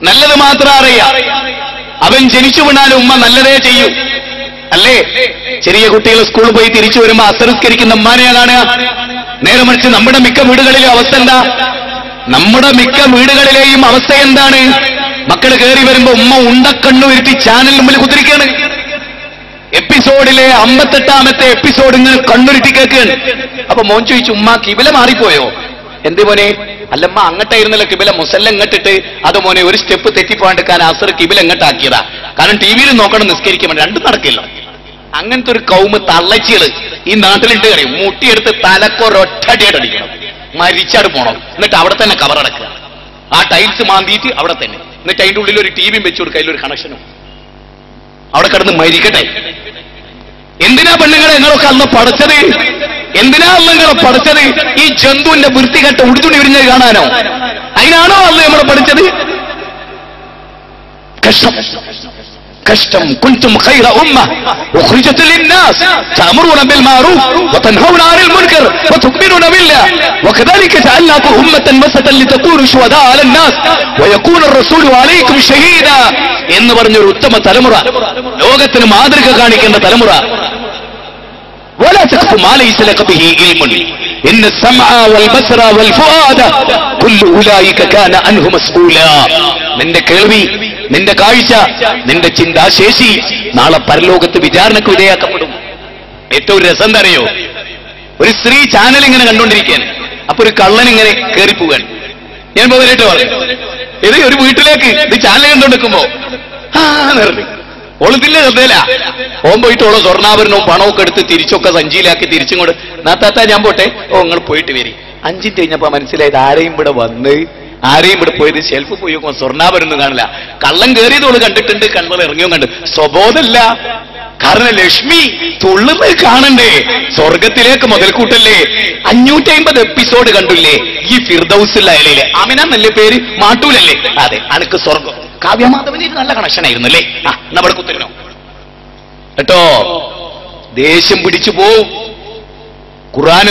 നല്ലത് മാത്രം അറിയാം. അവൻ ജനിച്ചു വീണാലും ഉമ്മ നല്ലതേ ചെയ്യൂ, അല്ലേ? ചെറിയ കുട്ടികൾ സ്കൂളിൽ പോയി തിരിച്ചു വരുമ്പോ അസംസ്കരിക്കുന്ന ഉമ്മാനെയാ കാണുക. നേരെ മറിച്ച് നമ്മുടെ മിക്ക വീടുകളിലെയും അവസ്ഥ എന്താ? നമ്മുടെ മിക്ക വീടുകളിലെയും അവസ്ഥ എന്താണ്? മക്കൾ കയറി വരുമ്പോ ഉമ്മ ഉണ്ടക്കണ്ണു വരുത്തി ചാനൽ മുമ്പിൽ കുത്തിരിക്കാണ്. എപ്പിസോഡിലെ 58ാമത്തെ എപ്പിസോഡ് ഇങ്ങനെ കണ്ണുരുട്ടി കേൾക്കുകയാണ്. അപ്പൊ മോൻ ചോദിച്ചു, ഉമ്മ കിബില മാറിപ്പോയോ? എന്ത് മോനെ? അല്ലമ്മ അങ്ങട്ടായിരുന്നല്ലോ കിബില, മുസല്ല ഇങ്ങട്ടിട്ട് അത് മോനെ ഒരു സ്റ്റെപ്പ് തെറ്റിപ്പോണ്ടിക്കാൻ അസർ കിബില എങ്ങട്ടാക്കിയതാ. കാരണം ടി വിയിൽ നോക്കണം, നിസ്കരിക്കാൻ രണ്ടും നടക്കില്ല. അങ്ങനത്തെ ഒരു കൗമ് തള്ളച്ചികള് ഈ നാട്ടിലിട്ട് കഴിയും. മുട്ടിയെടുത്ത് തലക്കൊരൊറ്റടിയായിട്ട് അടിക്കണം, മരിച്ചാട് പോണം, എന്നിട്ട് അവിടെ തന്നെ കവറടക്കുക. ആ ടൈൽസ് മാന്തിയിട്ട് അവിടെ തന്നെ, എന്നിട്ട് അതിന്റെ ഉള്ളിൽ ഒരു ടിവിയും വെച്ചു കൊടുക്കുക, അതിലൊരു കണക്ഷനും, അവിടെ കിടന്ന് മരിക്കട്ടെ. എന്തിനാ പെണ്ണുങ്ങളെ നിങ്ങളൊക്കെ അന്ന് പഠിച്ചത്? എന്തിനാ അന്ന് നിങ്ങളെ പഠിച്ചത്? ഈ ജന്തുവിന്റെ വൃത്തികെട്ട ഉടുതുണി വിരിഞ്ഞത് കാണാനോ? അതിനാണോ അന്ന് നമ്മളെ പഠിച്ചത്? കഷ്ടം കഷ്ടം. കുൻതും ഖൈറ ഉമ്മ ഉഖ്രിജത് ലിന്നാസ് തഅമുറൂന ബിൽ മഅറൂഫ് വതൻഹൗന അനിൽ മുൻകർ വതുഅ്മിനൂന ബില്ലാഹ് വകദാലിക ജഅൽനാകും ഉമ്മത്തൻ വസതൻ ലിതകൂനു ശുഹദാ അലൻ നാസ് വയകൂന റസൂലു അലൈക്കും ഷഹീദാ എന്ന് പറഞ്ഞൊരു ഉത്തമ തലമുറ, ലോകത്തിന് മാതൃക കാണിക്കേണ്ട തലമുറ. ولا تقف ما ليس لك به علم ان السمع والبصر والفؤاد كل اولئك كان عنه مسؤولا. നിന്റെ കേൾവി, നിന്റെ കാഴ്ച, നിന്റെ ചിന്താശേഷി നാളെ പരലോകത്ത് വിചാരണക്ക് വിധേയാക്കപ്പെടും. ഏറ്റവും രസം എന്താ അറിയോ? ഒരു സ്ത്രീ ചാനൽ ഇങ്ങനെ കണ്ടുകൊണ്ടിരിക്കാൻ, അപ്പൊ ഒരു കള്ളൻ ഇങ്ങനെ കയറിപ്പോവാൻ. ഞാൻ പോകാനായിട്ട് പറഞ്ഞു, ഇത് ഒരു വീട്ടിലേക്ക് ഇത് ചാനൽ കണ്ടുകൊണ്ടിരിക്കുമ്പോ ഓളത്തില്ലേ ശ്രദ്ധയില്ല. ഓൻ പോയിട്ട് ഓളോ സ്വർണ്ണാഭരണവും പണമൊക്കെ എടുത്ത് തിരിച്ചൊക്കെ സഞ്ചിയിലാക്കി തിരിച്ചും കൊണ്ട് നാത്താത്ത ഞാൻ പോട്ടെ, ഓ നിങ്ങൾ പോയിട്ട് വരി. 5 മിനിറ്റ് കഴിഞ്ഞപ്പോ മനസ്സിലായത് ആരെയും ഇവിടെ വന്ന് ആരെയും ഇവിടെ പോയത് ഷെൽഫ് പോയി നോക്കുമ്പോ സ്വർണ്ണാഭരണം കാണില്ല. കള്ളം കയറിയതോള് കണ്ടിട്ടുണ്ട്, കണ്ണുകൾ ഇറങ്ങിയോ കണ്ട്. സ്വബോധമല്ല, കാരണം ലക്ഷ്മി തുള്ളുന്നത് കാണണ്ടേ? സ്വർഗത്തിലേക്ക് മുതൽക്കൂട്ടല്ലേ? 550 എപ്പിസോഡ് കണ്ടില്ലേ ഈ ഫിർദൗസുൽ അയലയിലെ? അമിന നല്ല പേര്, മാട്ടൂലല്ലേ? അതെ, അനക്ക് സ്വർഗം. കാവ്യമാധവന് നല്ല കണക്ഷൻ ആയിരുന്നു അല്ലേ? നമ്മുടെ കുത്തിരിനോ കേട്ടോ, ദേഷ്യം പിടിച്ചു പോവും. ഖുർആനും